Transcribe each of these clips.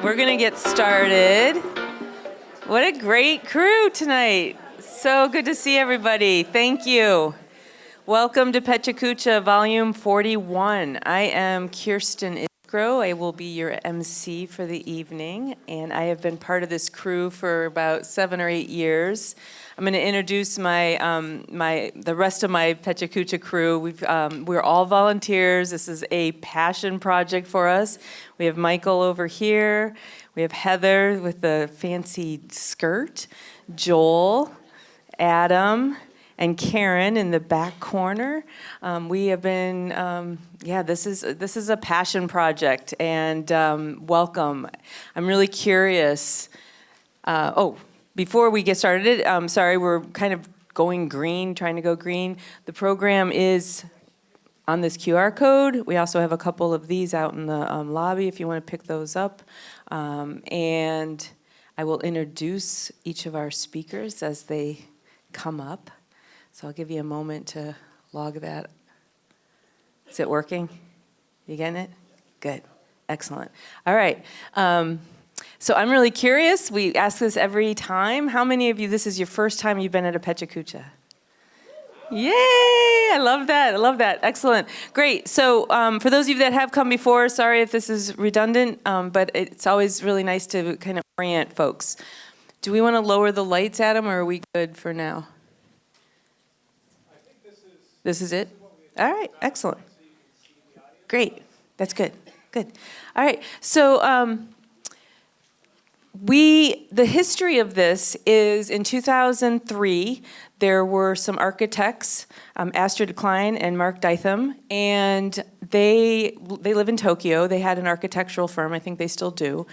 We're going to get started. What a great crew tonight. So good to see everybody. Thank you. Welcome to PechaKucha Volume 41. I am Kirsten Isgro. I will be your MC for the evening, and I have been part of this crew for about 7 or 8 years. I'm going to introduce the rest of my PechaKucha crew. We're all volunteers. This is a passion project for us. We have Michael over here. We have Heather with the fancy skirt, Joel, Adam, and Karen in the back corner. We have been, this is a passion project, and welcome. I'm really curious. Before we get started, sorry, we're kind of going green, trying to go green. The program is on this QR code. We also have a couple of these out in the lobby if you want to pick those up. And I will introduce each of our speakers as they come up. So I'll give you a moment to log that. Is it working? You getting it? Good. Excellent. All right. So I'm really curious. We ask this every time. How many of you, this is your first time you've been at a PechaKucha? Yay! I love that. I love that. Excellent. Great. So for those of you that have come before, sorry if this is redundant, but it's always really nice to kind of orient folks. Do we want to lower the lights, Adam, or are we good for now? This is it? All right, excellent. Great, that's good, good. All right, so the history of this is in 2003, there were some architects, Astrid Klein and Mark Dytham, and they live in Tokyo. They had an architectural firm, I think they still do,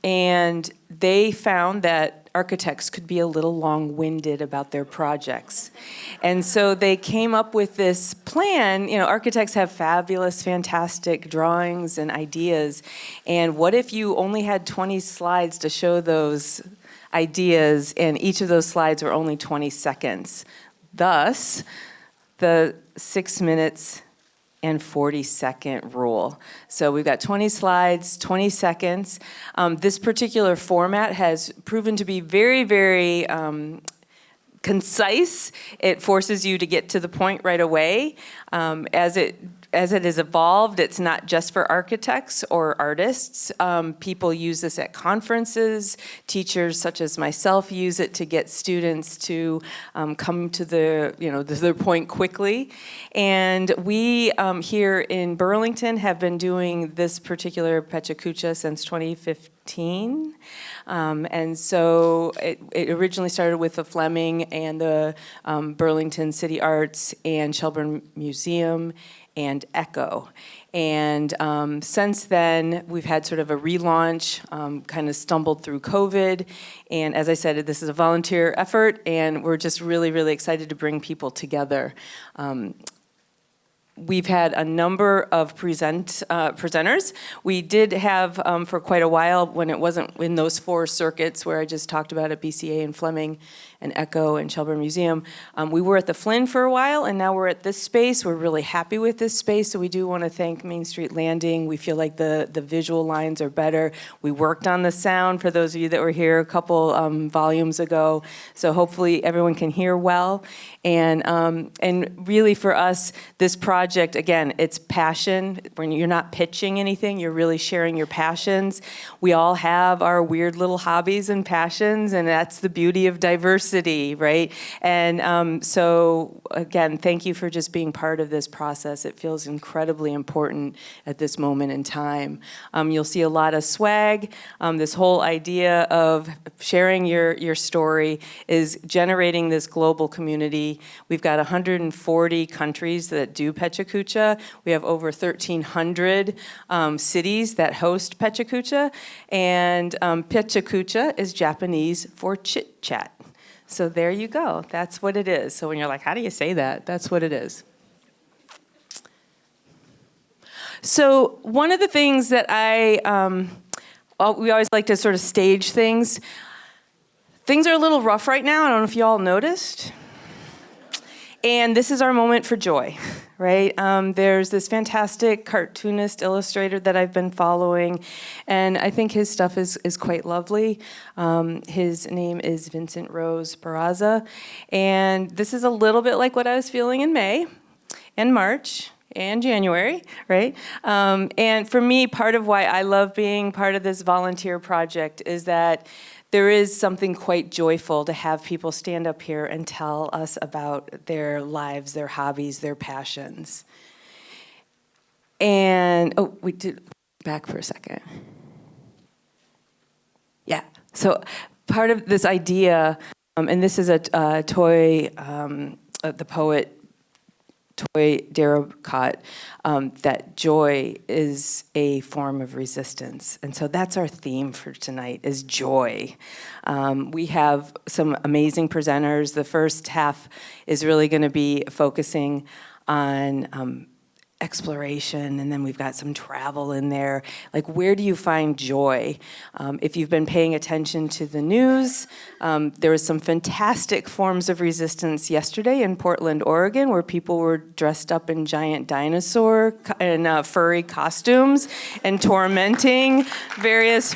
and they found that architects could be a little long-winded about their projects. And so they came up with this plan. You know, architects have fabulous, fantastic drawings and ideas, and what if you only had 20 slides to show those ideas, and each of those slides were only 20 seconds. Thus, the 6 minutes and 40-second rule. So we've got 20 slides, 20 seconds. This particular format has proven to be very, very concise. It forces you to get to the point right away. As it has evolved, it's not just for architects or artists. People use this at conferences. Teachers such as myself use it to get students to come to their point quickly. And we here in Burlington have been doing this particular PechaKucha since 2015. And so it originally started with the Fleming and the Burlington City Arts and Shelburne Museum and Echo. And since then, we've had sort of a relaunch, kind of stumbled through COVID. And as I said, this is a volunteer effort, and we're just really, really excited to bring people together. We've had a number of presenters. We did have, for quite a while, when it wasn't in those 4 circuits where I just talked about at BCA and Fleming and Echo and Shelburne Museum, we were at the Flynn for a while, and now we're at this space. We're really happy with this space, so we do want to thank Main Street Landing. We feel like the visual lines are better. We worked on the sound for those of you that were here a couple volumes ago, so hopefully everyone can hear well. And really for us, this project, again, it's passion. When you're not pitching anything, you're really sharing your passions. We all have our weird little hobbies and passions, and that's the beauty of diversity, right? And so again, thank you for just being part of this process. It feels incredibly important at this moment in time. You'll see a lot of swag. This whole idea of sharing your story is generating this global community. We've got 140 countries that do PechaKucha. We have over 1,300 cities that host PechaKucha. And PechaKucha is Japanese for chit-chat. So there you go. That's what it is. So when you're like, how do you say that? That's what it is. So one of the things that we always like to sort of stage things. Things are a little rough right now. I don't know if you all noticed. And this is our moment for joy, right? There's this fantastic cartoonist illustrator that I've been following, and I think his stuff is quite lovely. His name is Vincent Rose Barraza, and this is a little bit like what I was feeling in May and March and January, right? And for me, part of why I love being part of this volunteer project is that there is something quite joyful to have people stand up here and tell us about their lives, their hobbies, their passions. And, oh, we did, back for a second. Yeah, so part of this idea, and this is a Toy, the poet, Toy Darabont, that joy is a form of resistance. And so that's our theme for tonight, is joy. We have some amazing presenters. The first half is really going to be focusing on exploration, and then we've got some travel in there. Like, where do you find joy? If you've been paying attention to the news, there was some fantastic forms of resistance yesterday in Portland, Oregon, where people were dressed up in giant dinosaur and furry costumes and tormenting various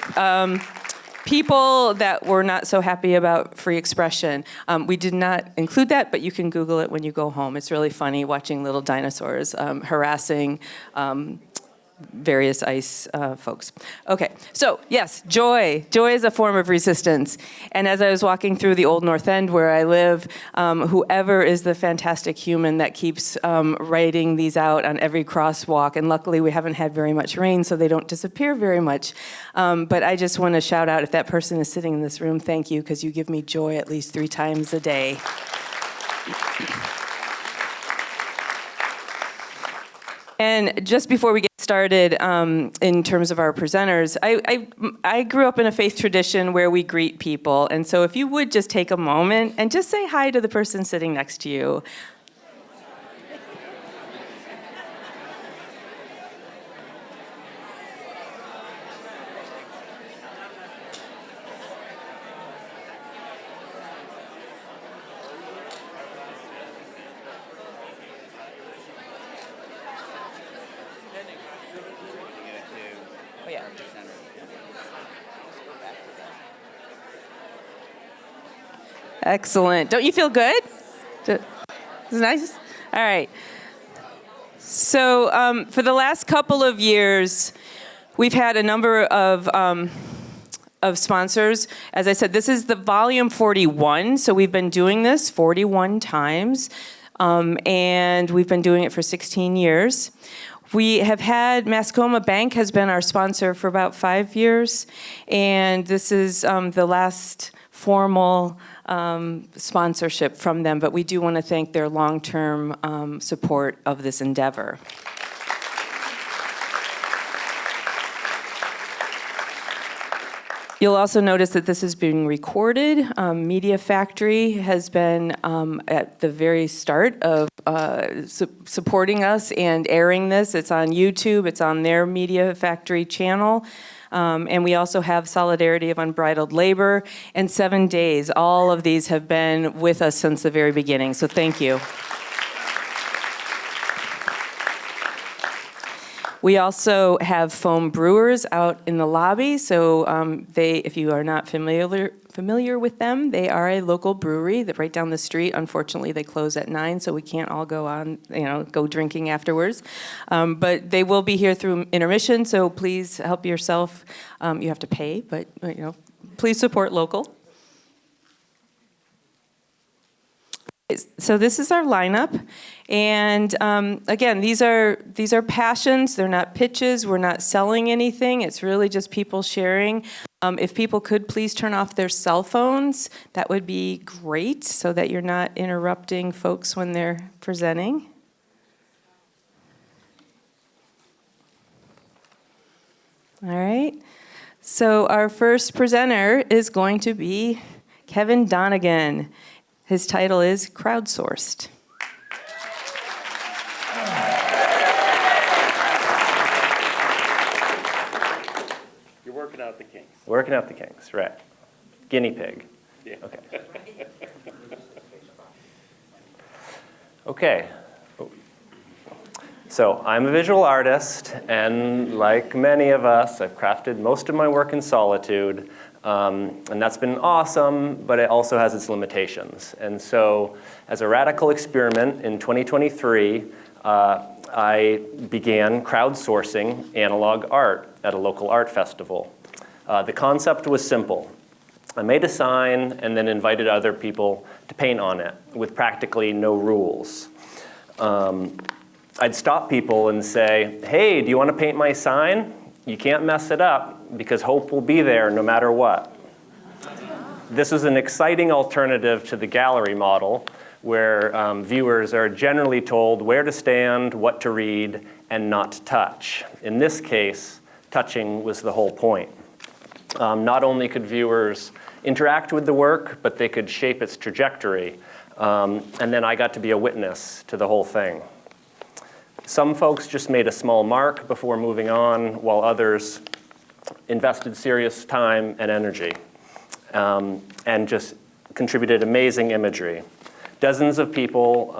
people that were not so happy about free expression. We did not include that, but you can Google it when you go home. It's really funny watching little dinosaurs harassing various ICE folks. Okay, so yes, joy. Joy is a form of resistance. And as I was walking through the Old North End where I live, whoever is the fantastic human that keeps writing these out on every crosswalk, and luckily we haven't had very much rain, so they don't disappear very much. But I just want to shout out, if that person is sitting in this room, thank you, because you give me joy at least 3 times a day. And just before we get started, in terms of our presenters, I grew up in a faith tradition where we greet people. And so if you would just take a moment and just say hi to the person sitting next to you. Excellent. Don't you feel good? Is it nice? All right. So for the last couple of years, we've had a number of sponsors. As I said, this is the volume 41, so we've been doing this 41 times, and we've been doing it for 16 years. We have had, Mascoma Bank has been our sponsor for about 5 years, and this is the last formal sponsorship from them, but we do want to thank their long-term support of this endeavor. You'll also notice that this is being recorded. Media Factory has been at the very start of supporting us and airing this. It's on YouTube, it's on their Media Factory channel. And we also have Solidarity of Unbridled Labor and 7 Days. All of these have been with us since the very beginning, so thank you. We also have foam brewers out in the lobby, so if you are not familiar with them, they are a local brewery that right down the street. Unfortunately, they close at 9, so we can't all go on, go drinking afterwards. But they will be here through intermission, so please help yourself. You have to pay, but please support local. So this is our lineup, and again, these are passions. They're not pitches. We're not selling anything. It's really just people sharing. If people could please turn off their cell phones, that would be great, so that you're not interrupting folks when they're presenting. All right. So our first presenter is going to be Kevin Donagan. His title is Crowdsourced. You're working out the kinks. Working out the kinks, right. Guinea pig. Yeah. Okay. Okay. Oh. So I'm a visual artist, and like many of us, I've crafted most of my work in solitude, and that's been awesome, but it also has its limitations. And so as a radical experiment in 2023, I began crowdsourcing analog art at a local art festival. The concept was simple. I made a sign and then invited other people to paint on it with practically no rules. I'd stop people and say, hey, do you want to paint my sign? You can't mess it up because hope will be there no matter what. This is an exciting alternative to the gallery model where viewers are generally told where to stand, what to read, and not to touch. In this case, touching was the whole point. Not only could viewers interact with the work, but they could shape its trajectory. And then I got to be a witness to the whole thing. Some folks just made a small mark before moving on, while others invested serious time and energy and just contributed amazing imagery. Dozens of people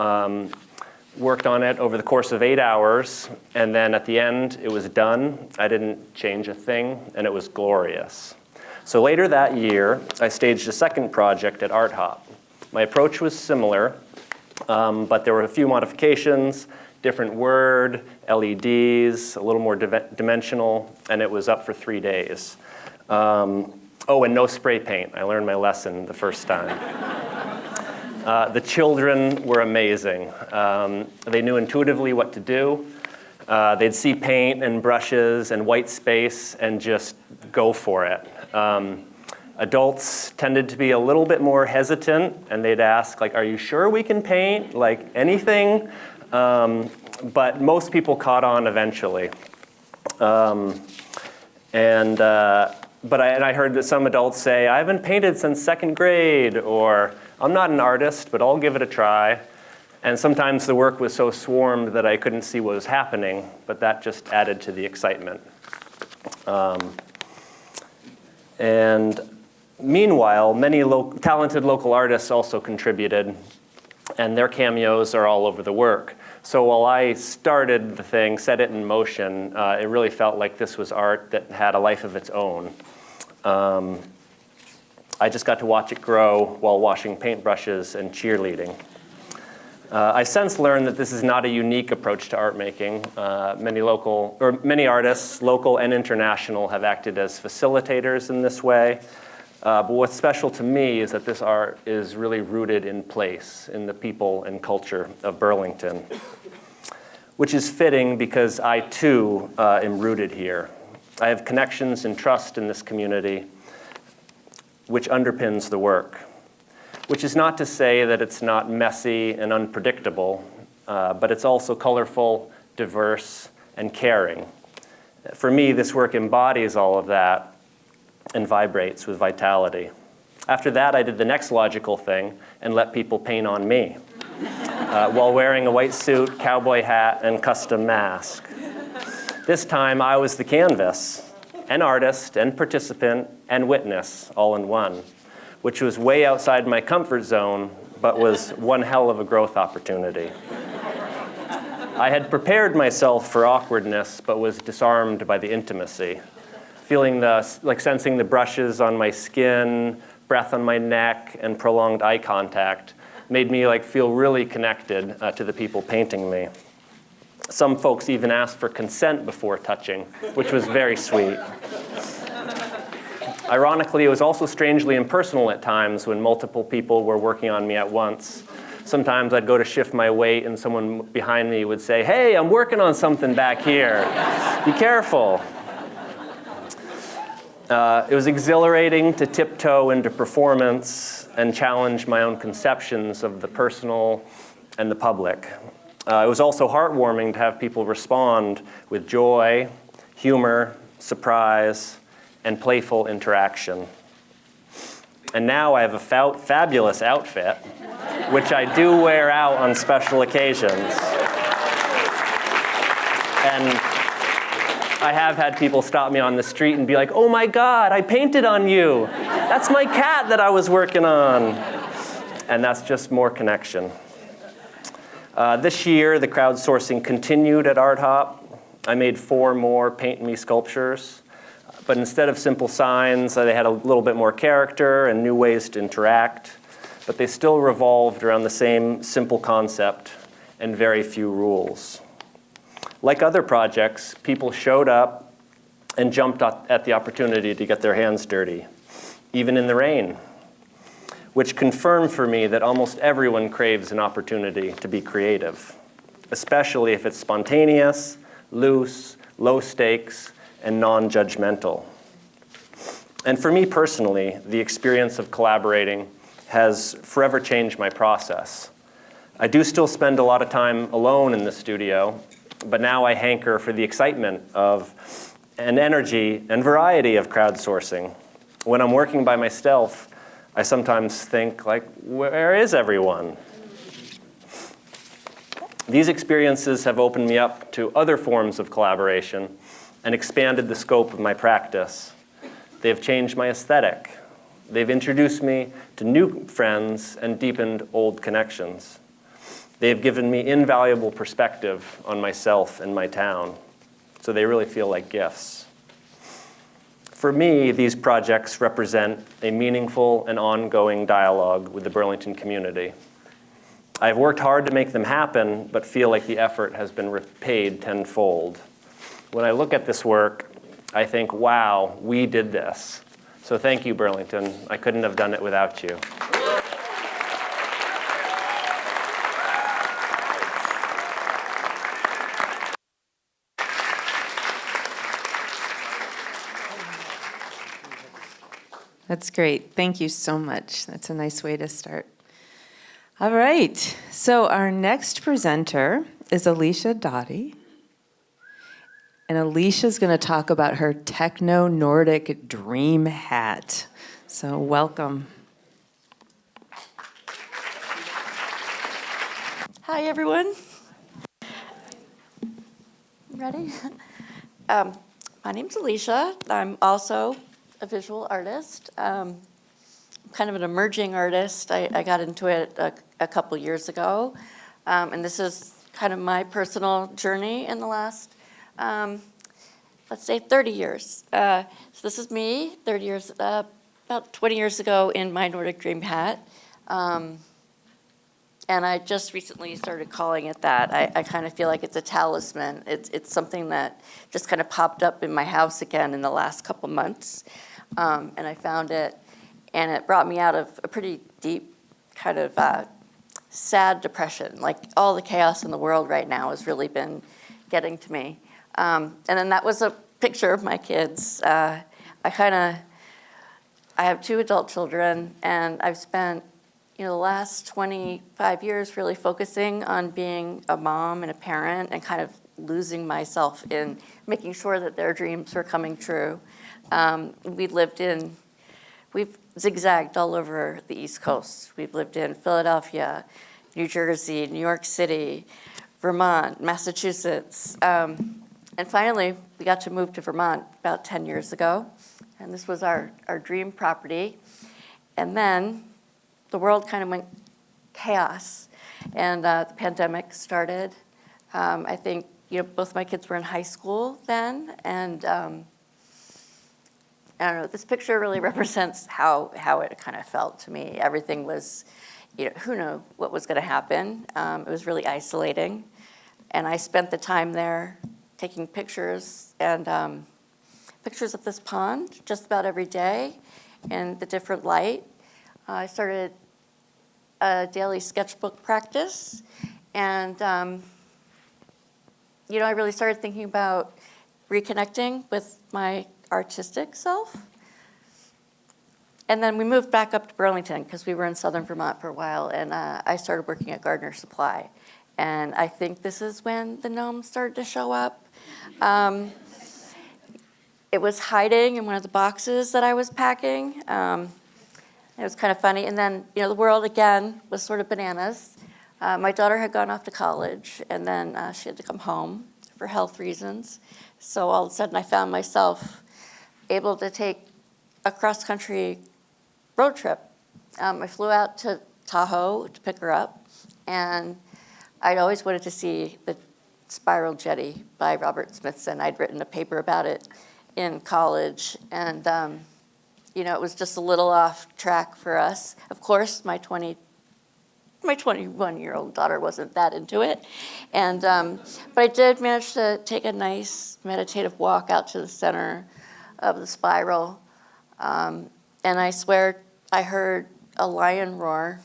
worked on it over the course of 8 hours, and then at the end, it was done. I didn't change a thing, and it was glorious. So later that year, I staged a second project at Art Hop. My approach was similar, but there were a few modifications, different word, LEDs, a little more dimensional, and it was up for 3 days. Oh, and no spray paint. I learned my lesson the first time. The children were amazing. They knew intuitively what to do. They'd see paint and brushes and white space and just go for it. Adults tended to be a little bit more hesitant, and they'd ask, like, are you sure we can paint? Like, anything? But most people caught on eventually. But I heard that some adults say, I haven't painted since 2nd grade, or I'm not an artist, but I'll give it a try. And sometimes the work was so swarmed that I couldn't see what was happening, but that just added to the excitement. And meanwhile, many talented local artists also contributed, and their cameos are all over the work. So while I started the thing, set it in motion, it really felt like this was art that had a life of its own. I just got to watch it grow while washing paintbrushes and cheerleading. I since learned that this is not a unique approach to art making. Many artists, local and international, have acted as facilitators in this way. But what's special to me is that this art is really rooted in place, in the people and culture of Burlington, which is fitting because I, too, am rooted here. I have connections and trust in this community, which underpins the work, which is not to say that it's not messy and unpredictable, but it's also colorful, diverse, and caring. For me, this work embodies all of that and vibrates with vitality. After that, I did the next logical thing and let people paint on me while wearing a white suit, cowboy hat, and custom mask. This time, I was the canvas, an artist, and participant, and witness, all in one, which was way outside my comfort zone, but was one hell of a growth opportunity. I had prepared myself for awkwardness, but was disarmed by the intimacy. Sensing the brushes on my skin, breath on my neck, and prolonged eye contact made me feel really connected to the people painting me. Some folks even asked for consent before touching, which was very sweet. Ironically, it was also strangely impersonal at times when multiple people were working on me at once. Sometimes I'd go to shift my weight and someone behind me would say, hey, I'm working on something back here. Be careful. It was exhilarating to tiptoe into performance and challenge my own conceptions of the personal and the public. It was also heartwarming to have people respond with joy, humor, surprise, and playful interaction. And now I have a fabulous outfit, which I do wear out on special occasions. And I have had people stop me on the street and be like, oh my God, I painted on you. That's my cat that I was working on. And that's just more connection. This year, the crowdsourcing continued at Art Hop. I made 4 more Paint Me sculptures. But instead of simple signs, they had a little bit more character and new ways to interact. But they still revolved around the same simple concept and very few rules. Like other projects, people showed up and jumped at the opportunity to get their hands dirty, even in the rain, which confirmed for me that almost everyone craves an opportunity to be creative, especially if it's spontaneous, loose, low stakes, and non-judgmental. And for me personally, the experience of collaborating has forever changed my process. I do still spend a lot of time alone in the studio, but now I hanker for the excitement of and energy and variety of crowdsourcing. When I'm working by myself, I sometimes think, like, where is everyone? These experiences have opened me up to other forms of collaboration and expanded the scope of my practice. They have changed my aesthetic. They've introduced me to new friends and deepened old connections. They have given me invaluable perspective on myself and my town, so they really feel like gifts. For me, these projects represent a meaningful and ongoing dialogue with the Burlington community. I've worked hard to make them happen, but feel like the effort has been repaid tenfold. When I look at this work, I think, wow, we did this. So thank you, Burlington. I couldn't have done it without you. That's great. Thank you so much. That's a nice way to start. All right. So our next presenter is Elysia Doty. And Alicia's going to talk about her Techno-Nordic dream hat. So welcome. Hi, everyone. Ready? My name's Elysia. I'm also a visual artist. I'm kind of an emerging artist. I got into it a couple years ago. And this is kind of my personal journey in the last, let's say, 30 years. So this is me, 30 years, about 20 years ago in my Nordic dream hat. And I just recently started calling it that. I kind of feel like it's a talisman. It's something that just kind of popped up in my house again in the last couple months. And I found it, and it brought me out of a pretty deep kind of sad depression. Like all the chaos in the world right now has really been getting to me. And then that was a picture of my kids. I have 2 adult children, and I've spent the last 25 years really focusing on being a mom and a parent and kind of losing myself in making sure that their dreams were coming true. We've zigzagged all over the East Coast. We've lived in Philadelphia, New Jersey, New York City, Vermont, Massachusetts. And finally, we got to move to Vermont about 10 years ago. And this was our dream property. And then the world kind of went chaos. And the pandemic started. I think both my kids were in high school then. And I don't know, this picture really represents how it kind of felt to me. Everything was, who knew what was going to happen. It was really isolating. And I spent the time there taking pictures and pictures of this pond just about every day in the different light. I started a daily sketchbook practice. And, I really started thinking about reconnecting with my artistic self. And then we moved back up to Burlington because we were in southern Vermont for a while, and I started working at Gardner Supply. And I think this is when the gnomes started to show up. It was hiding in one of the boxes that I was packing. It was kind of funny. And then, the world again was sort of bananas. My daughter had gone off to college, and then she had to come home for health reasons. So all of a sudden I found myself able to take a cross-country road trip. I flew out to Tahoe to pick her up, and I'd always wanted to see the Spiral Jetty by Robert Smithson. I'd written a paper about it in college, and it was just a little off track for us. Of course, my 21-year-old daughter wasn't that into it, but I did manage to take a nice meditative walk out to the center of the spiral, and I swear I heard a lion roar.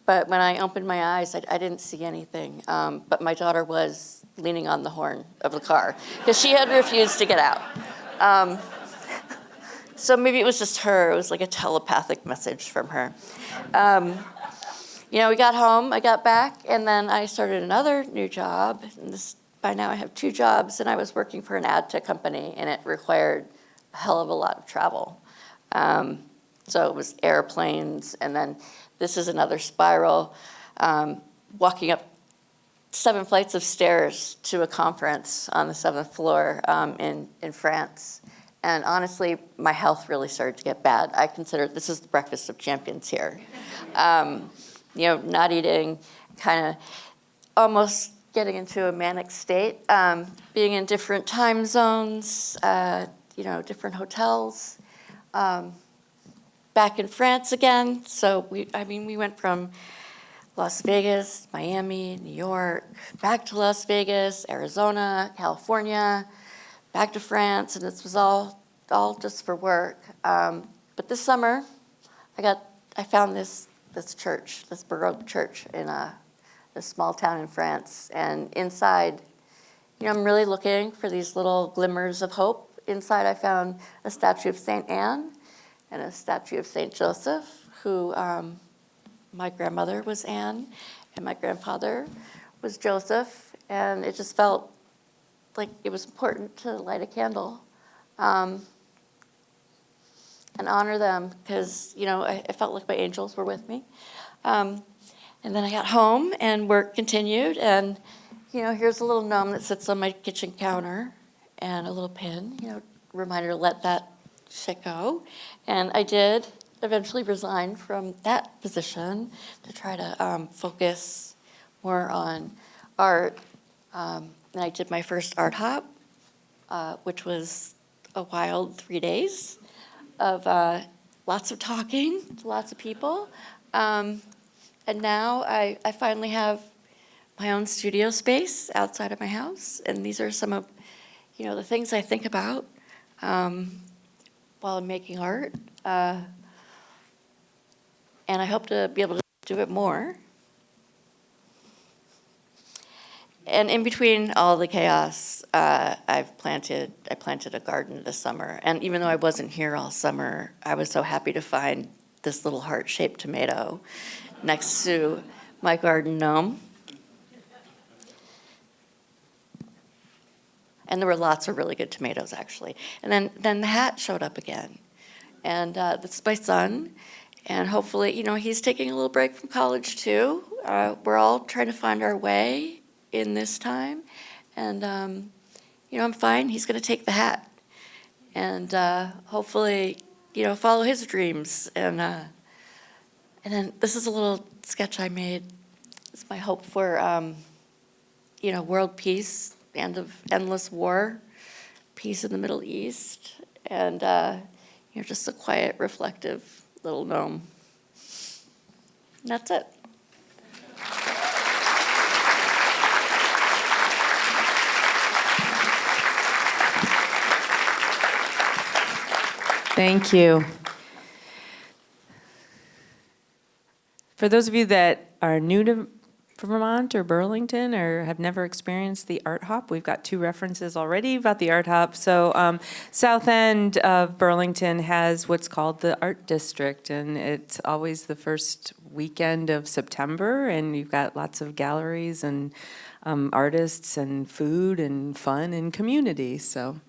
But when I opened my eyes, I didn't see anything. But my daughter was leaning on the horn of the car because she had refused to get out. So maybe it was just her. It was like a telepathic message from her. We got home, I got back, and then I started another new job. And by now I have 2 jobs, and I was working for an ad tech company, and it required a hell of a lot of travel. So it was airplanes, and then this is another spiral, walking up 7 flights of stairs to a conference on the 7th floor in France. And honestly, my health really started to get bad. I consider this is the breakfast of champions here. Not eating, kind of almost getting into a manic state, being in different time zones, different hotels. Back in France again, so we went from Las Vegas, Miami, New York, back to Las Vegas, Arizona, California, back to France, and this was all just for work. But this summer, I found this church, this Baroque church in a small town in France, and inside, I'm really looking for these little glimmers of hope. Inside, I found a statue of Saint Anne and a statue of Saint Joseph, who my grandmother was Anne, and my grandfather was Joseph, and it just felt like it was important to light a candle and honor them, because I felt like my angels were with me. And then I got home, and work continued, and here's a little gnome that sits on my kitchen counter, and a little pin, reminder to let that shit go. And I did eventually resign from that position to try to focus more on art. And I did my first art hop, which was a wild 3 days of lots of talking to lots of people. And now I finally have my own studio space outside of my house. And these are some of the things I think about while I'm making art. And I hope to be able to do it more. And in between all the chaos, I planted a garden this summer. And even though I wasn't here all summer, I was so happy to find this little heart-shaped tomato next to my garden gnome. And there were lots of really good tomatoes, actually. And then the hat showed up again. And this is my son. And hopefully, he's taking a little break from college, too. We're all trying to find our way in this time. And, I'm fine. He's going to take the hat. And hopefully, follow his dreams. And then this is a little sketch I made. It's my hope for, world peace, the end of endless war, peace in the Middle East, and just a quiet, reflective little gnome. And that's it. Thank you. For those of you that are new to Vermont or Burlington or have never experienced the art hop, we've got 2 references already about the art hop. So south end of Burlington has what's called the Art District, and it's always the first weekend of September, and you've got lots of galleries and artists and food and fun and community. So.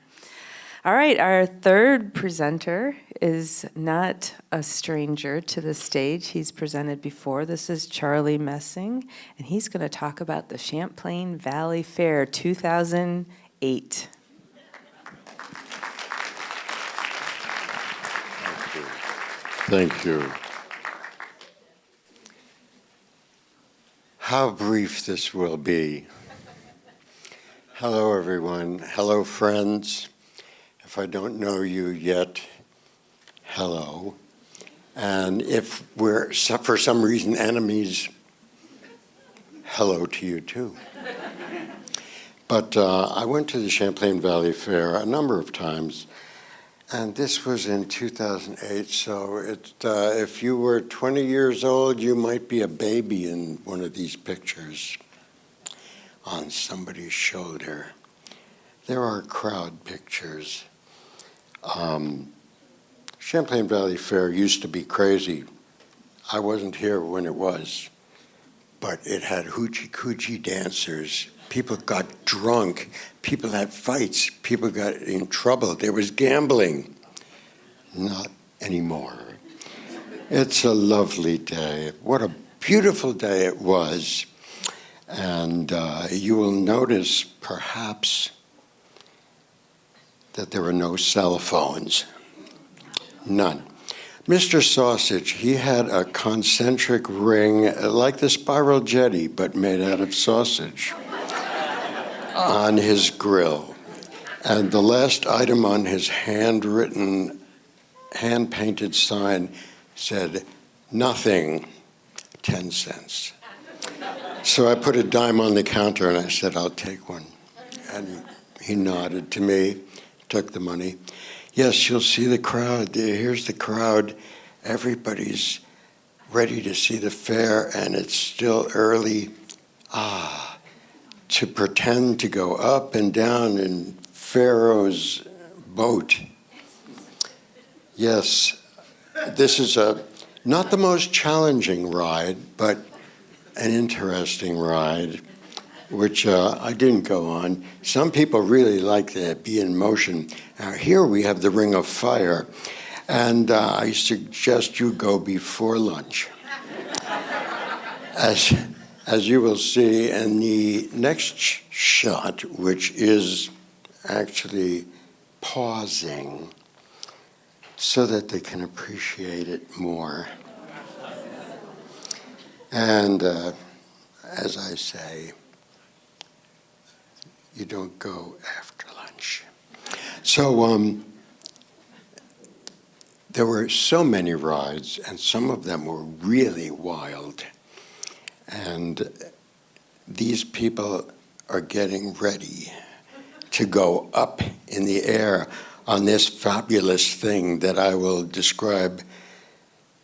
All right, our third presenter is not a stranger to the stage. He's presented before. This is Charlie Messing, and he's going to talk about the Champlain Valley Fair 2008. Thank you. How brief this will be. Hello, everyone. Hello, friends. If I don't know you yet, hello. And if we're, for some reason, enemies, hello to you, too. But I went to the Champlain Valley Fair a number of times, and this was in 2008, so if you were 20 years old, you might be a baby in one of these pictures on somebody's shoulder. There are crowd pictures. Champlain Valley Fair used to be crazy. I wasn't here when it was, but it had hoochie-coochie dancers. People got drunk, people had fights, people got in trouble. There was gambling. Not anymore. It's a lovely day. What a beautiful day it was. And you will notice, perhaps, that there were no cell phones. None. Mr. Sausage, he had a concentric ring like the spiral jetty, but made out of sausage on his grill. And the last item on his handwritten, hand-painted sign said, "Nothing, 10 cents." So I put a dime on the counter and I said, "I'll take one." And he nodded to me, took the money. Yes, you'll see the crowd. Here's the crowd. Everybody's ready to see the fair, and it's still early. To pretend to go up and down in Pharaoh's boat. Yes, this is not the most challenging ride, but an interesting ride, which I didn't go on. Some people really like to be in motion. Now here we have the Ring of Fire, and I suggest you go before lunch. As you will see in the next shot, which is actually pausing so that they can appreciate it more. And as I say, you don't go after lunch. So there were so many rides, and some of them were really wild. And these people are getting ready to go up in the air on this fabulous thing that I will describe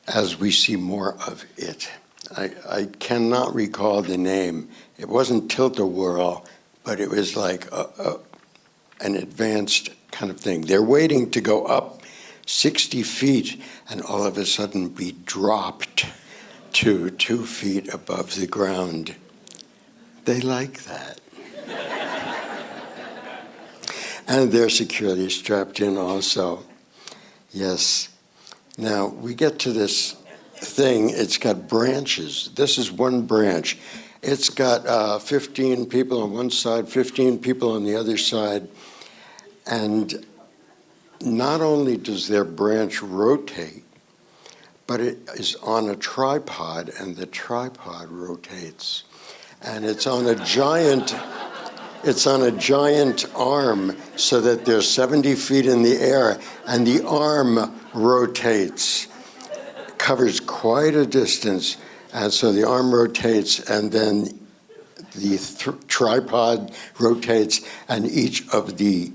as we see more of it. I cannot recall the name. It wasn't tilt-a-whirl, but it was like an advanced kind of thing. They're waiting to go up 60 feet and all of a sudden be dropped to 2 feet above the ground. They like that. And they're securely strapped in also. Yes. Now, we get to this thing. It's got branches. This is one branch. It's got 15 people on one side, 15 people on the other side. And not only does their branch rotate, but it is on a tripod, and the tripod rotates. And it's on a giant arm, so that they're 70 feet in the air, and the arm rotates, covers quite a distance, and so the arm rotates, and then the tripod rotates, and each of the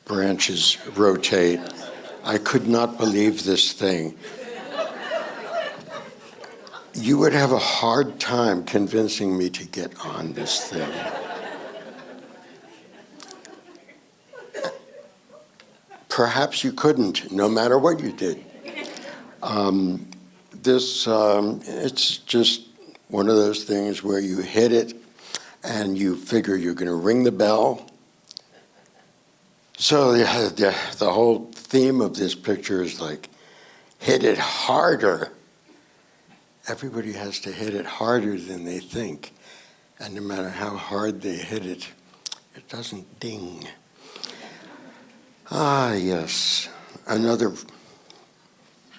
branches rotate. I could not believe this thing. You would have a hard time convincing me to get on this thing. Perhaps you couldn't, no matter what you did. It's just one of those things where you hit it and you figure you're going to ring the bell. So the whole theme of this picture is like, hit it harder. Everybody has to hit it harder than they think. And no matter how hard they hit it, it doesn't ding. Ah, yes, another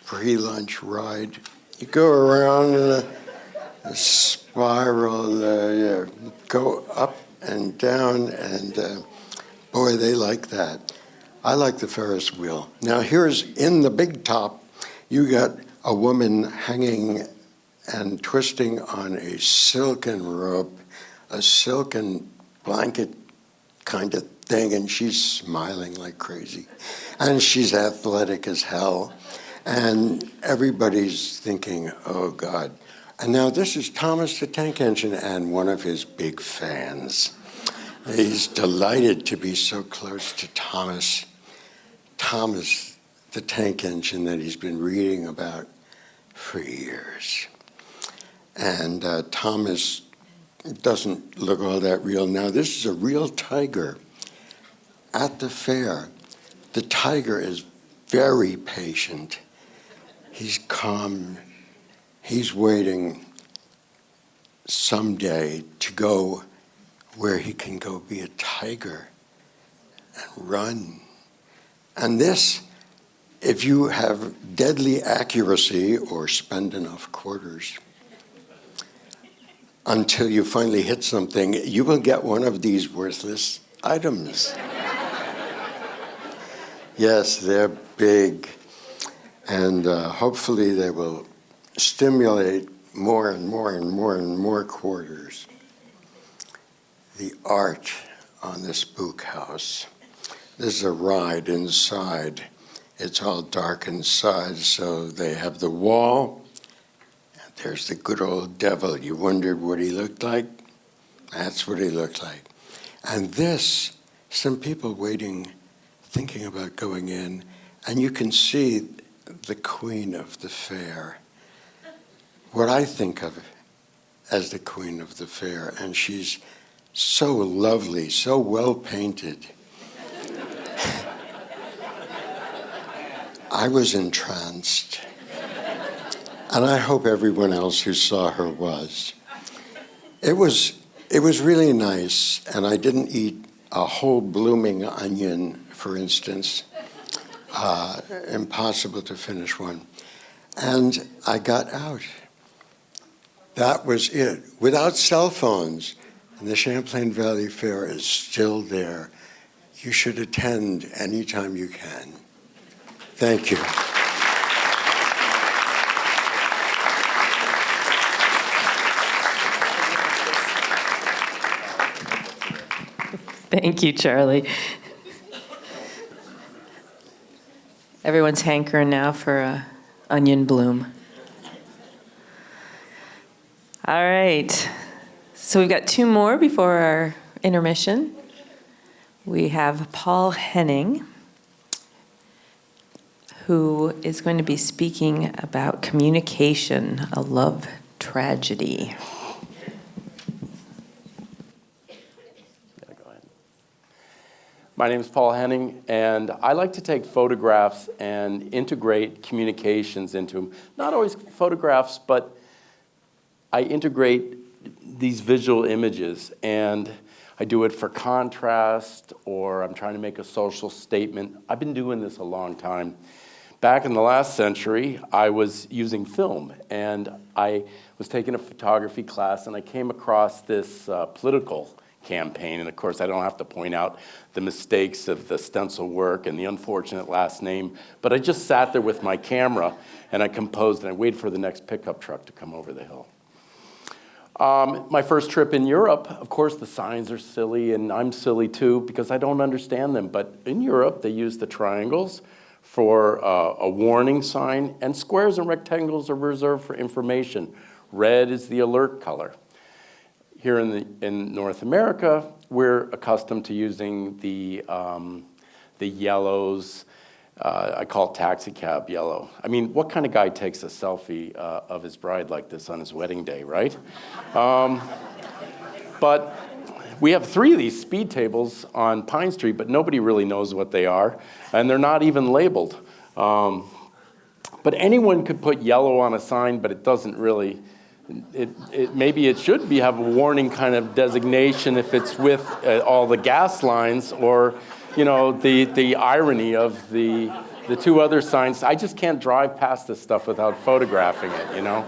pre-lunch ride. You go around in a spiral, go up and down, and boy, they like that. I like the Ferris wheel. Now here's in the big top, you got a woman hanging and twisting on a silken rope, a silken blanket kind of thing, and she's smiling like crazy. And she's athletic as hell. And everybody's thinking, oh God. And now this is Thomas the Tank Engine and one of his big fans. He's delighted to be so close to Thomas the Tank Engine that he's been reading about for years. And Thomas doesn't look all that real. Now this is a real tiger at the fair. The tiger is very patient. He's calm. He's waiting someday to go where he can go be a tiger and run. And this, if you have deadly accuracy or spend enough quarters, until you finally hit something, you will get one of these worthless items. Yes, they're big, and hopefully they will stimulate more and more and more and more quarters. The art on this spook house. This is a ride inside. It's all dark inside, so they have the wall. And there's the good old devil. You wondered what he looked like? That's what he looked like. And this, some people waiting, thinking about going in, and you can see the queen of the fair. What I think of as the queen of the fair, and she's so lovely, so well painted. I was entranced, and I hope everyone else who saw her was. It was really nice, and I didn't eat a whole blooming onion, for instance. Impossible to finish one. And I got out. That was it. Without cell phones, and the Champlain Valley Fair is still there. You should attend anytime you can. Thank you. Thank you, Charlie. Everyone's hankering now for a onion bloom. All right. So we've got two more before our intermission. We have Paul Henninge, who is going to be speaking about communication, a love tragedy. Go ahead. My name is Paul Henninge, and I like to take photographs and integrate communications into them. Not always photographs, but I integrate these visual images, and I do it for contrast, or I'm trying to make a social statement. I've been doing this a long time. Back in the last century, I was using film, and I was taking a photography class, and I came across this political campaign, and of course I don't have to point out the mistakes of the stencil work and the unfortunate last name, but I just sat there with my camera, and I composed, and I waited for the next pickup truck to come over the hill. My first trip in Europe, of course, the signs are silly, and I'm silly too because I don't understand them. But in Europe, they use the triangles for a warning sign, and squares and rectangles are reserved for information. Red is the alert color. Here in North America, we're accustomed to using the yellows. I call it taxi cab yellow. I mean, what kind of guy takes a selfie of his bride like this on his wedding day, right? But we have 3 of these speed tables on Pine Street, but nobody really knows what they are, and they're not even labeled. But anyone could put yellow on a sign, but it doesn't really. Maybe it should have a warning kind of designation if it's with all the gas lines, or you know, the irony of the 2 other signs. I just can't drive past this stuff without photographing it, you know?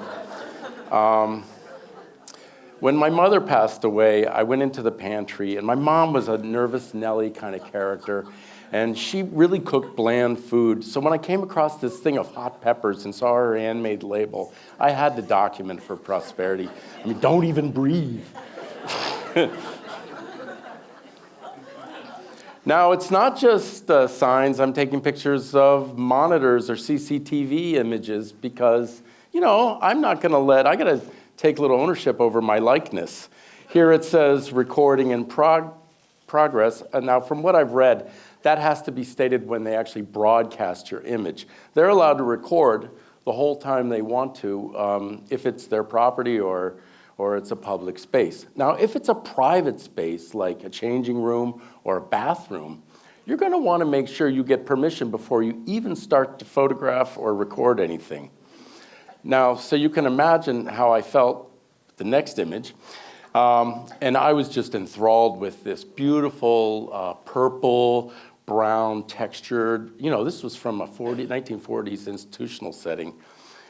When my mother passed away, I went into the pantry, and my mom was a nervous Nelly kind of character, and she really cooked bland food. So when I came across this thing of hot peppers and saw her handmade label, I had to document for prosperity. I mean, don't even breathe. Now, it's not just signs. I'm taking pictures of monitors or CCTV images because, you know, I'm not going to I got to take a little ownership over my likeness. Here it says recording in progress. And now, from what I've read, that has to be stated when they actually broadcast your image. They're allowed to record the whole time they want to, if it's their property or it's a public space. Now, if it's a private space, like a changing room or a bathroom, you're going to want to make sure you get permission before you even start to photograph or record anything. Now, so you can imagine how I felt the next image. And I was just enthralled with this beautiful purple, brown, textured, you know, this was from a 1940s institutional setting.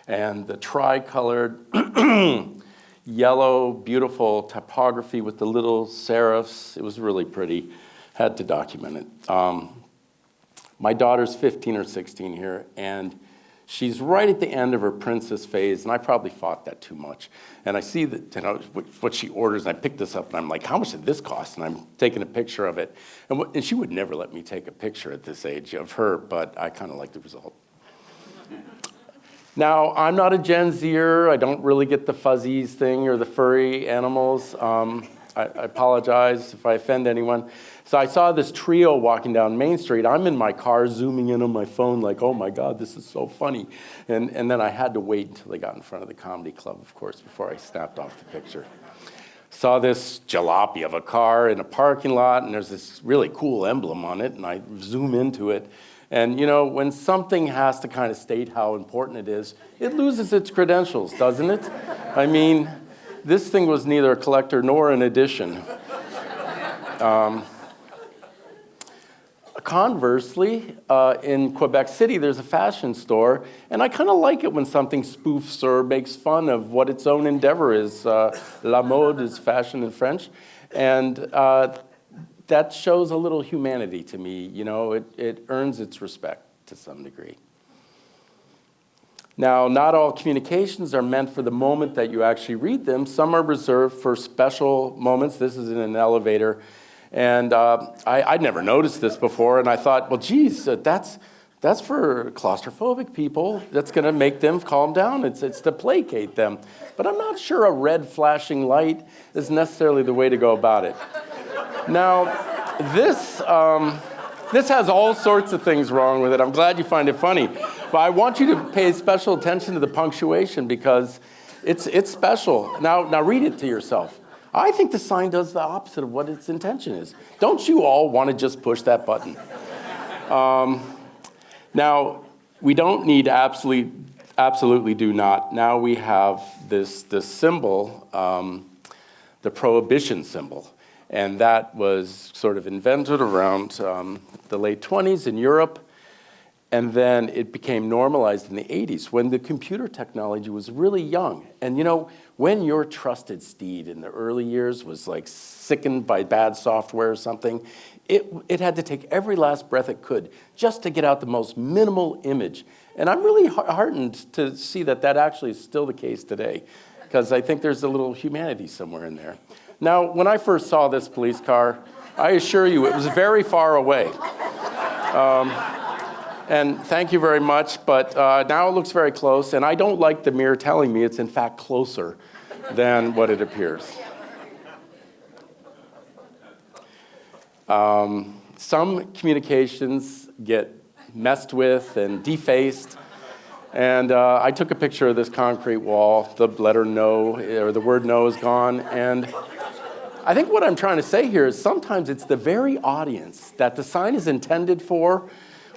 And the tri-colored yellow, beautiful typography with the little serifs. It was really pretty. Had to document it. My daughter's 15 or 16 here, and she's right at the end of her princess phase, and I probably fought that too much. And I see that, you know, what she orders, and I pick this up, and I'm like, how much did this cost? And I'm taking a picture of it. And she would never let me take a picture at this age of her, but I kind of like the result. Now, I'm not a Gen Zer. I don't really get the fuzzies thing or the furry animals. I apologize if I offend anyone. So I saw this trio walking down Main Street. I'm in my car zooming in on my phone like, oh my God, this is so funny. And then I had to wait until they got in front of the comedy club, of course, before I snapped off the picture. Saw this jalopy of a car in a parking lot, and there's this really cool emblem on it, and I zoom into it. And, you know, when something has to kind of state how important it is, it loses its credentials, doesn't it? I mean, this thing was neither a collector nor an edition. Conversely, in Quebec City, there's a fashion store, and I kind of like it when something spoofs or makes fun of what its own endeavor is. La mode is fashion in French, and that shows a little humanity to me. You know, it earns its respect to some degree. Now, not all communications are meant for the moment that you actually read them. Some are reserved for special moments. This is in an elevator. And I'd never noticed this before, and I thought, well, geez, that's for claustrophobic people. That's going to make them calm down. It's to placate them. But I'm not sure a red flashing light is necessarily the way to go about it. Now, this has all sorts of things wrong with it. I'm glad you find it funny. But I want you to pay special attention to the punctuation because it's special. Now read it to yourself. I think the sign does the opposite of what its intention is. Don't you all want to just push that button? Now, we don't need absolutely do not. Now we have this symbol, the prohibition symbol. And that was sort of invented around the late 20s in Europe. And then it became normalized in the 80s when the computer technology was really young. And you know, when your trusted steed in the early years was like sickened by bad software or something, it had to take every last breath it could just to get out the most minimal image. And I'm really heartened to see that actually is still the case today, because I think there's a little humanity somewhere in there. Now, when I first saw this police car, I assure you it was very far away. And thank you very much, but now it looks very close, and I don't like the mirror telling me it's in fact closer than what it appears. Some communications get messed with and defaced, and I took a picture of this concrete wall. The letter no, or the word no is gone, and I think what I'm trying to say here is sometimes it's the very audience that the sign is intended for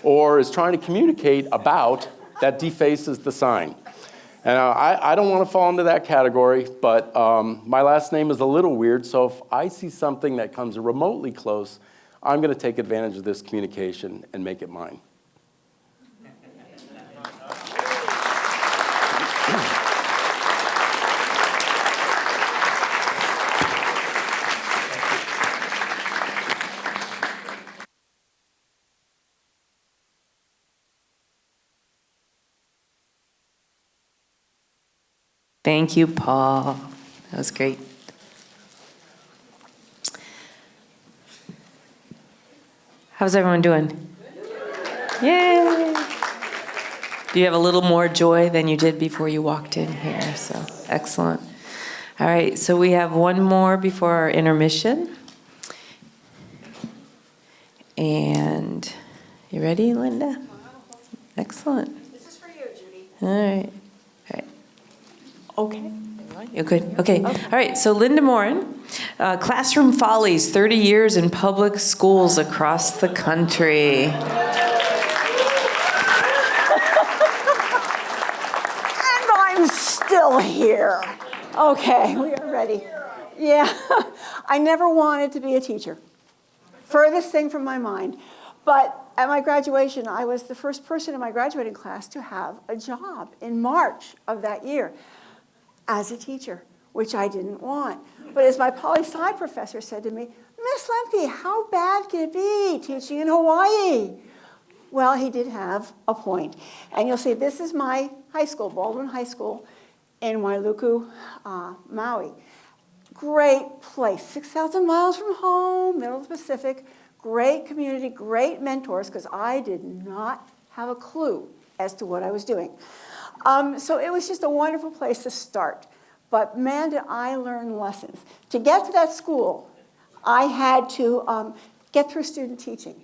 or is trying to communicate about that defaces the sign. And I don't want to fall into that category, but my last name is a little weird, so if I see something that comes remotely close, I'm going to take advantage of this communication and make it mine. Thank you, Paul. That was great. How's everyone doing? Yay! Do you have a little more joy than you did before you walked in here? So, excellent. All right, so we have one more before our intermission. And you ready, Linda? Excellent. This is for you, Judy. All right. All right. Okay. You're good? Okay. All right, so Linda Moran, Classroom Follies, 30 years in public schools across the country. And I'm still here. Okay, we are ready. Yeah, I never wanted to be a teacher. Furthest thing from my mind. But at my graduation, I was the first person in my graduating class to have a job in March of that year as a teacher, which I didn't want. But as my poli-sci professor said to me, Miss Lemke, how bad can it be teaching in Hawaii? Well, he did have a point. And you'll see this is my high school, Baldwin High School in Wailuku, Maui. Great place, 6,000 miles from home, middle of the Pacific. Great community, great mentors, because I did not have a clue as to what I was doing. So it was just a wonderful place to start. But man, did I learn lessons. To get to that school, I had to get through student teaching.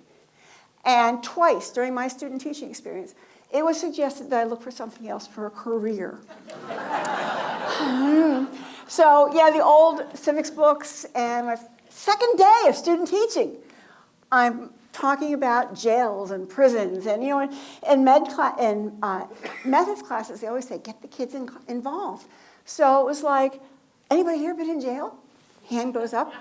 And twice during my student teaching experience, it was suggested that I look for something else for a career. So yeah, the old civics books and my second day of student teaching, I'm talking about jails and prisons. And you know, in methods classes, they always say, get the kids involved. So it was like, anybody here been in jail? Hand goes up.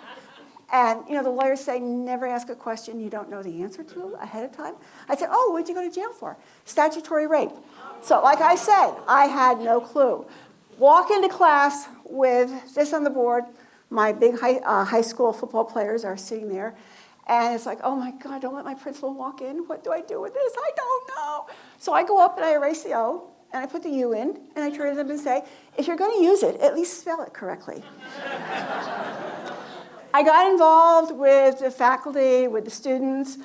And you know, the lawyers say, never ask a question you don't know the answer to ahead of time. I said, oh, what'd you go to jail for? Statutory rape. So like I said, I had no clue. Walk into class with this on the board. My big high school football players are sitting there. And it's like, oh my God, don't let my principal walk in. What do I do with this? I don't know. So I go up and I erase the O, and I put the U in, and I turn to them and say, if you're going to use it, at least spell it correctly. I got involved with the faculty, with the students.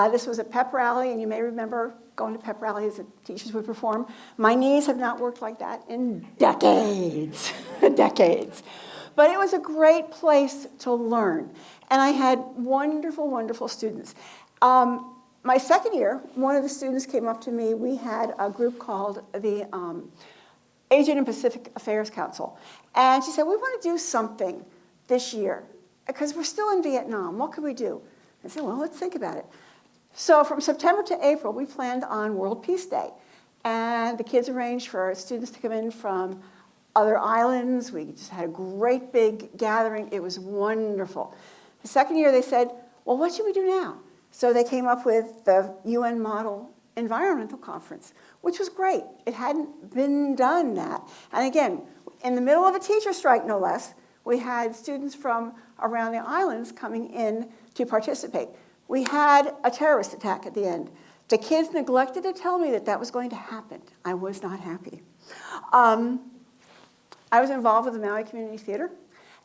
This was a pep rally, and you may remember going to pep rallies that teachers would perform. My knees have not worked like that in decades, decades. But it was a great place to learn. And I had wonderful, wonderful students. My second year, one of the students came up to me. We had a group called the Asian and Pacific Affairs Council. And she said, we want to do something this year because we're still in Vietnam. What can we do? I said, well, let's think about it. So from September to April, we planned on World Peace Day. And the kids arranged for students to come in from other islands. We just had a great big gathering. It was wonderful. The second year, they said, well, what should we do now? So they came up with the UN Model Environmental Conference, which was great. It hadn't been done that. And again, in the middle of a teacher strike, no less, we had students from around the islands coming in to participate. We had a terrorist attack at the end. The kids neglected to tell me that that was going to happen. I was not happy. I was involved with the Maui Community Theater,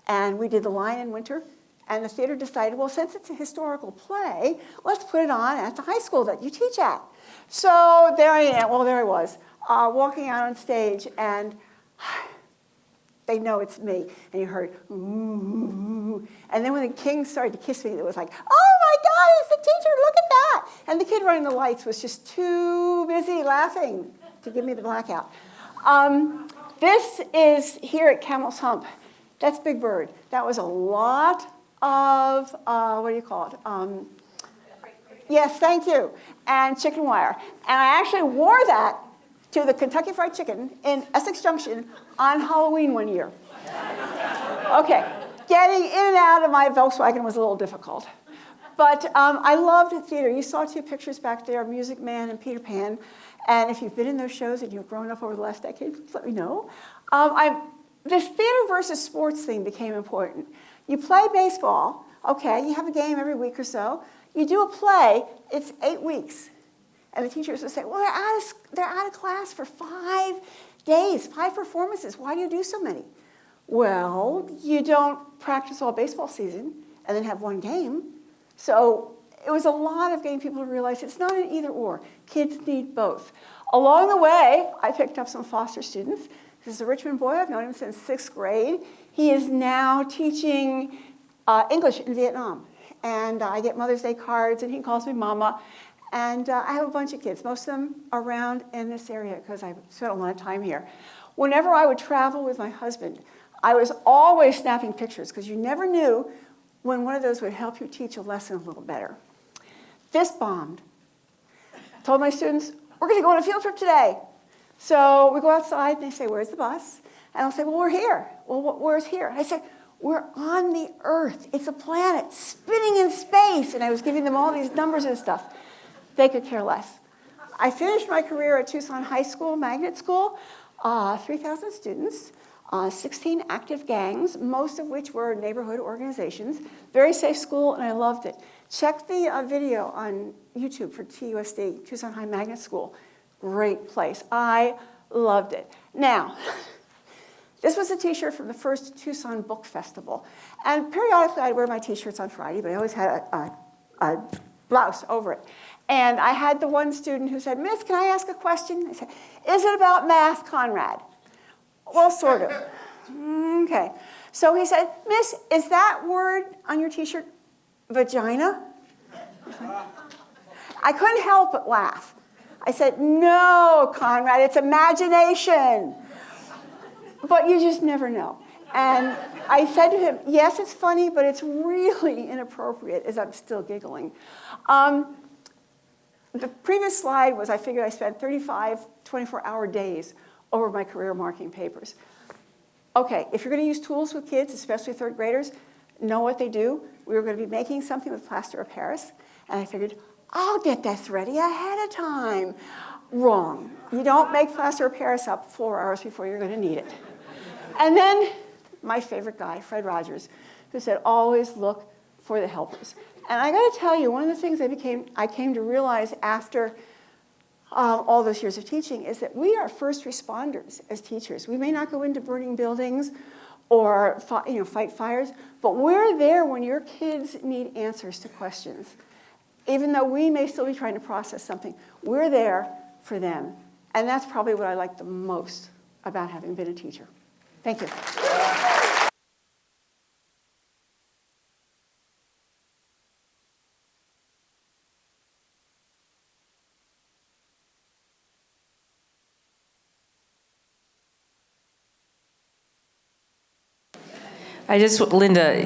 and we did The Lion in Winter. And the theater decided, well, since it's a historical play, let's put it on at the high school that you teach at. So there I am, well, there I was, walking out on stage, and they know it's me. And you heard, ooh. And then when the king started to kiss me, it was like, oh my God, it's the teacher, look at that. And the kid running the lights was just too busy laughing to give me the blackout. This is here at Camel's Hump. That's Big Bird. That was a lot of, what do you call it? Yes, thank you. And chicken wire. And I actually wore that to the Kentucky Fried Chicken in Essex Junction on Halloween one year. Okay, getting in and out of my Volkswagen was a little difficult. But I loved the theater. You saw two pictures back there, Music Man and Peter Pan. And if you've been in those shows and you've grown up over the last decade, please let me know. This theater versus sports thing became important. You play baseball, okay, you have a game every week or so. You do a play, it's 8 weeks. And the teachers would say, well, they're out of class for 5 days, 5 performances. Why do you do so many? Well, you don't practice all baseball season and then have one game. So it was a lot of getting people to realize it's not an either or. Kids need both. Along the way, I picked up some foster students. This is a Richmond boy. I've known him since 6th grade. He is now teaching English in Vietnam. And I get Mother's Day cards, and he calls me Mama. And I have a bunch of kids, most of them around in this area because I've spent a lot of time here. Whenever I would travel with my husband, I was always snapping pictures because you never knew when one of those would help you teach a lesson a little better. This bombed. Told my students, we're going to go on a field trip today. So we go outside, and they say, where's the bus? And I'll say, well, we're here. Well, where's here? I said, we're on the Earth. It's a planet spinning in space. And I was giving them all these numbers and stuff. They could care less. I finished my career at Tucson High School, magnet school, 3,000 students, 16 active gangs, most of which were neighborhood organizations. Very safe school, and I loved it. Check the video on YouTube for TUSD, Tucson High Magnet School. Great place. I loved it. Now, this was a t-shirt from the first Tucson Book Festival. And periodically I'd wear my t-shirts on Friday, but I always had a blouse over it. And I had the one student who said, Miss, can I ask a question? I said, is it about math, Conrad? Well, sort of. Okay. So he said, Miss, is that word on your t-shirt vagina? I couldn't help but laugh. I said, no, Conrad, it's imagination. But you just never know. And I said to him, yes, it's funny, but it's really inappropriate, as I'm still giggling. The previous slide was I figured I spent 35 24-hour days over my career marking papers. Okay, if you're going to use tools with kids, especially 3rd graders, know what they do. We were going to be making something with plaster of Paris, and I figured, I'll get that ready ahead of time. Wrong. You don't make plaster of Paris up 4 hours before you're going to need it. And then my favorite guy, Fred Rogers, who said, always look for the helpers. And I got to tell you, one of the things I came to realize after all those years of teaching is that we are first responders as teachers. We may not go into burning buildings or fight fires, but we're there when your kids need answers to questions. Even though we may still be trying to process something, we're there for them. And that's probably what I like the most about having been a teacher. Thank you. Linda,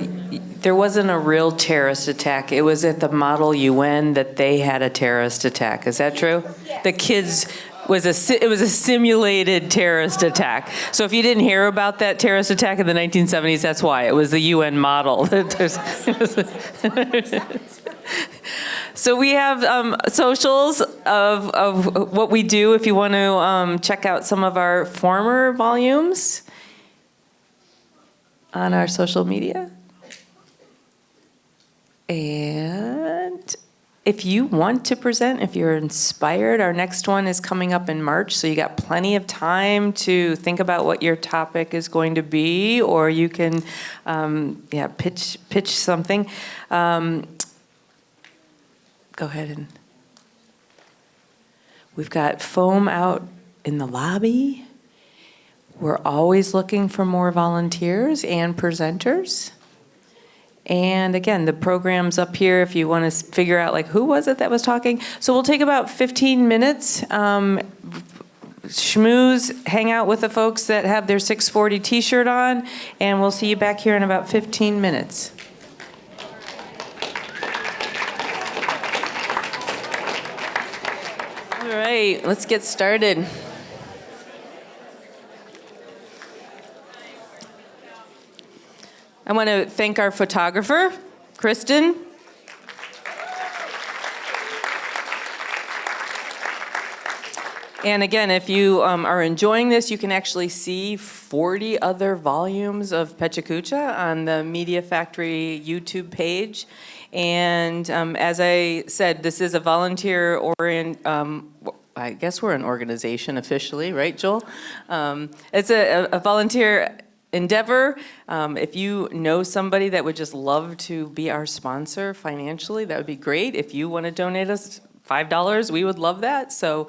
there wasn't a real terrorist attack. It was at the Model UN that they had a terrorist attack. Is that true? Yes. The kids it was a simulated terrorist attack. So if you didn't hear about that terrorist attack in the 1970s, that's why. It was the UN model. So we have socials of what we do if you want to check out some of our former volumes on our social media. And if you want to present, if you're inspired, our next one is coming up in March, so you got plenty of time to think about what your topic is going to be, or you can pitch something. Go ahead and we've got foam out in the lobby. We're always looking for more volunteers and presenters. And again, the program's up here if you want to figure out who was it that was talking. So we'll take about 15 minutes, schmooze, hang out with the folks that have their 640 t-shirt on, and we'll see you back here in about 15 minutes. All right, let's get started. I want to thank our photographer, Kristen. And again, if you are enjoying this, you can actually see 40 other volumes of PechaKucha on the Media Factory YouTube page. And as I said, this is a volunteer I guess we're an organization officially, right, Joel? It's a volunteer endeavor. If you know somebody that would just love to be our sponsor financially, that would be great. If you want to donate us $5, we would love that. So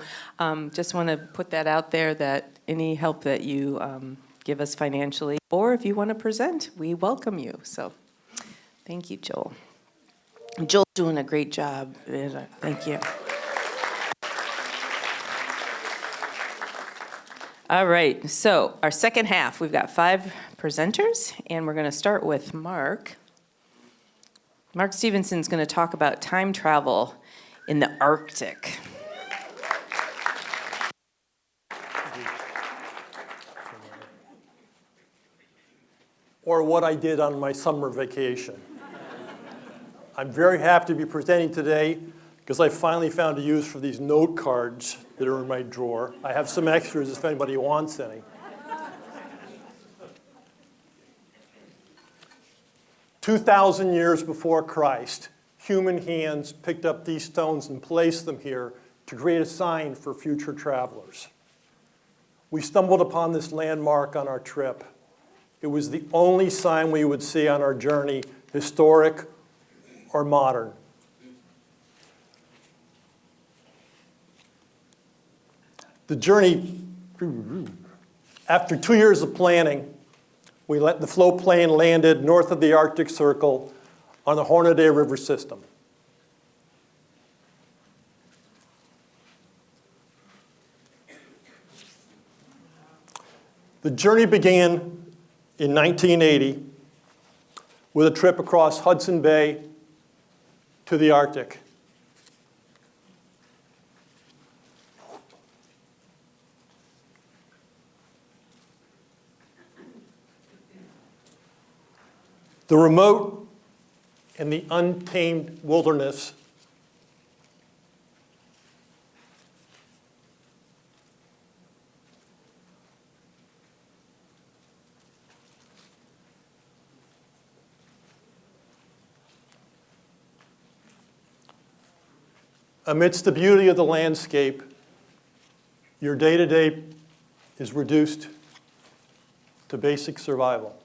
just want to put that out there, that any help that you give us financially, or if you want to present, we welcome you. So thank you, Joel. Joel's doing a great job. Thank you. All right, so our second half, we've got 5 presenters, and we're going to start with Mark. Mark Stephenson's going to talk about time travel in the Arctic. Or what I did on my summer vacation. I'm very happy to be presenting today because I finally found a use for these note cards that are in my drawer. I have some extras if anybody wants any. 2,000 years before Christ, human hands picked up these stones and placed them here to create a sign for future travelers. We stumbled upon this landmark on our trip. It was the only sign we would see on our journey, historic or modern. The journey, after 2 years of planning, the float plane landed north of the Arctic Circle on the Hornaday River system. The journey began in 1980 with a trip across Hudson Bay to the Arctic. The remote and the untamed wilderness amidst the beauty of the landscape, your day-to-day is reduced to basic survival.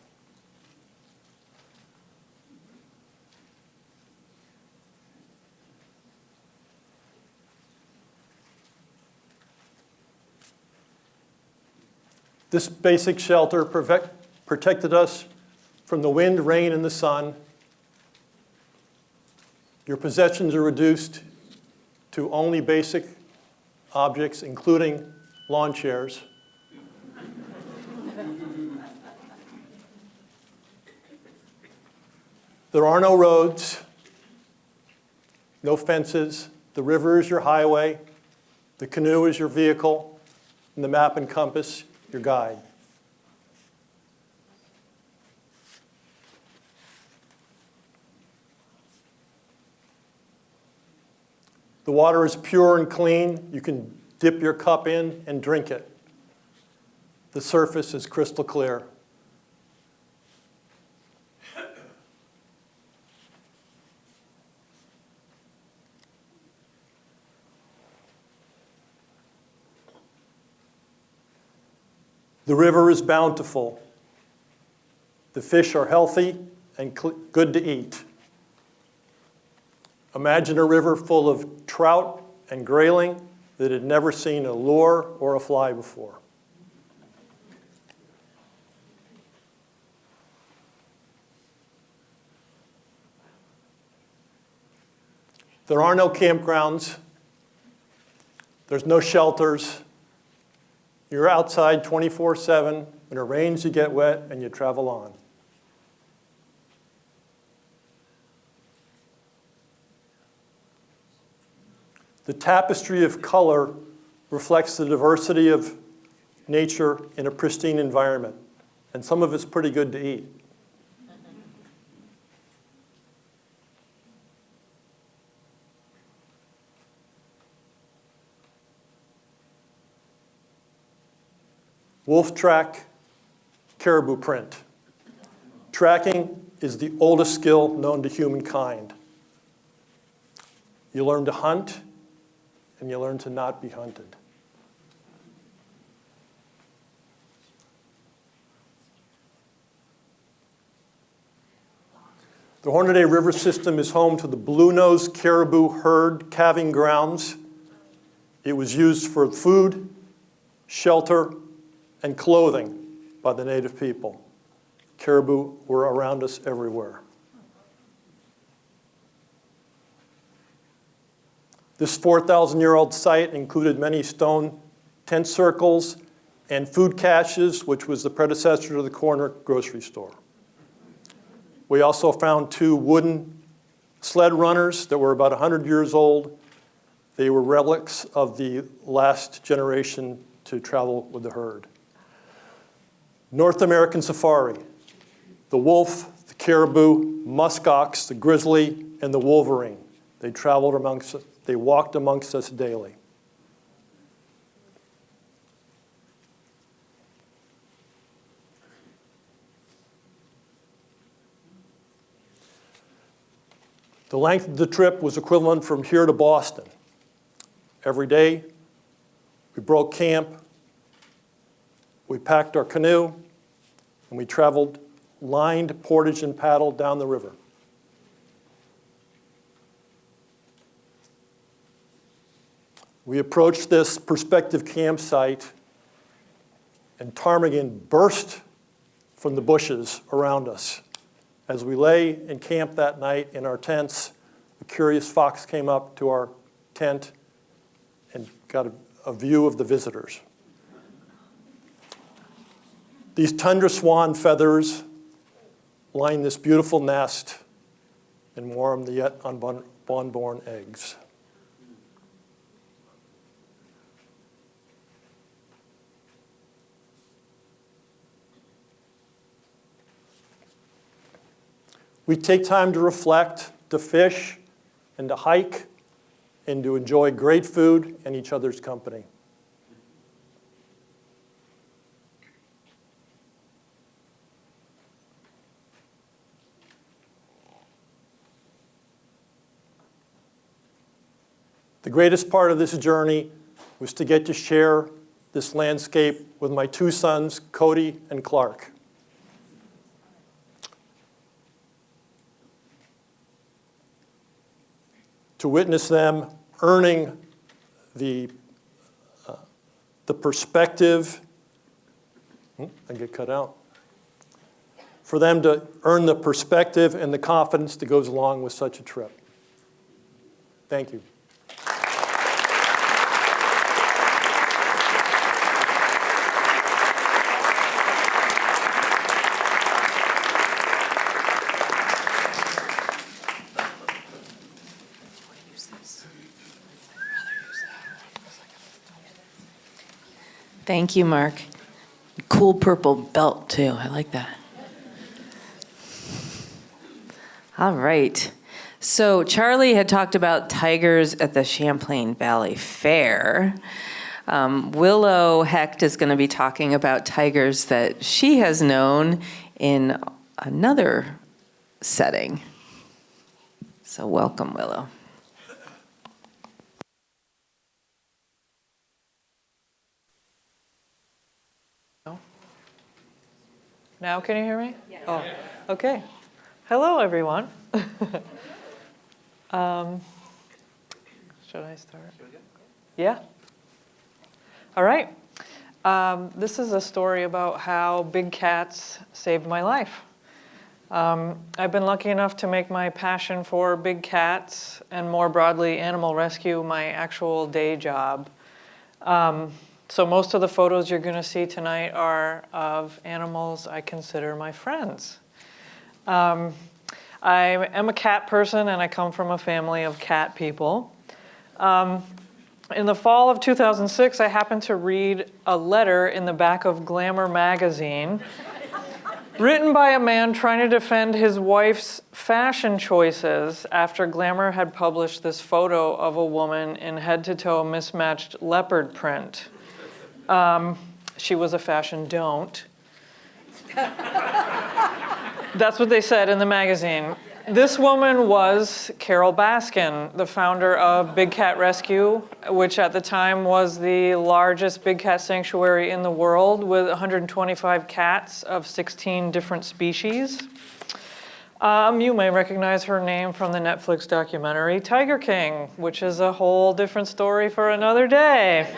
This basic shelter protected us from the wind, rain, and the sun. Your possessions are reduced to only basic objects, including lawn chairs. There are no roads, no fences. The river is your highway. The canoe is your vehicle, and the map and compass your guide. The water is pure and clean. You can dip your cup in and drink it. The surface is crystal clear. The river is bountiful. The fish are healthy and good to eat. Imagine a river full of trout and grayling that had never seen a lure or a fly before. There are no campgrounds. There's no shelters. You're outside 24/7. When it rains, you get wet, and you travel on. The tapestry of color reflects the diversity of nature in a pristine environment, and some of it's pretty good to eat. Wolf track, caribou print. Tracking is the oldest skill known to humankind. You learn to hunt and you learn to not be hunted. The Hornaday River system is home to the Blue-Nosed Caribou herd calving grounds. It was used for food, shelter, and clothing by the native people. Caribou were around us everywhere. This 4,000-year-old site included many stone tent circles and food caches, which was the predecessor to the corner grocery store. We also found 2 wooden sled runners that were about 100 years old. They were relics of the last generation to travel with the herd. North American safari. The wolf, the caribou, muskox, the grizzly, and the wolverine. They traveled amongst us, they walked amongst us daily. The length of the trip was equivalent from here to Boston. Every day, we broke camp, we packed our canoe, and we traveled lined portage and paddle down the river. We approached this prospective campsite, and ptarmigan burst from the bushes around us. As we lay in camp that night in our tents, a curious fox came up to our tent and got a view of the visitors. These tundra swan feathers line this beautiful nest and warm the yet unborn eggs. We take time to reflect, to fish, and to hike, and to enjoy great food and each other's company. The greatest part of this journey was to get to share this landscape with my 2 sons, Cody and Clark. To witness them earning the perspective, I get cut out. For them to earn the perspective and the confidence that goes along with such a trip. Thank you. Thank you, Mark. Cool purple belt, too. I like that. All right. So Charlie had talked about tigers at the Champlain Valley Fair. Willow Hecht is going to be talking about tigers that she has known in another setting. So welcome, Willow. Now can you hear me? Yes. Oh, okay. Hello, everyone. Should I start? Yeah? All right. This is a story about how big cats saved my life. I've been lucky enough to make my passion for big cats and more broadly animal rescue my actual day job. So most of the photos you're going to see tonight are of animals I consider my friends. I am a cat person, and I come from a family of cat people. In the fall of 2006, I happened to read a letter in the back of Glamour magazine written by a man trying to defend his wife's fashion choices after Glamour had published this photo of a woman in head-to-toe mismatched leopard print. She was a fashion don't. That's what they said in the magazine. This woman was Carol Baskin, the founder of Big Cat Rescue, which at the time was the largest big cat sanctuary in the world with 125 cats of 16 different species. You may recognize her name from the Netflix documentary Tiger King, which is a whole different story for another day.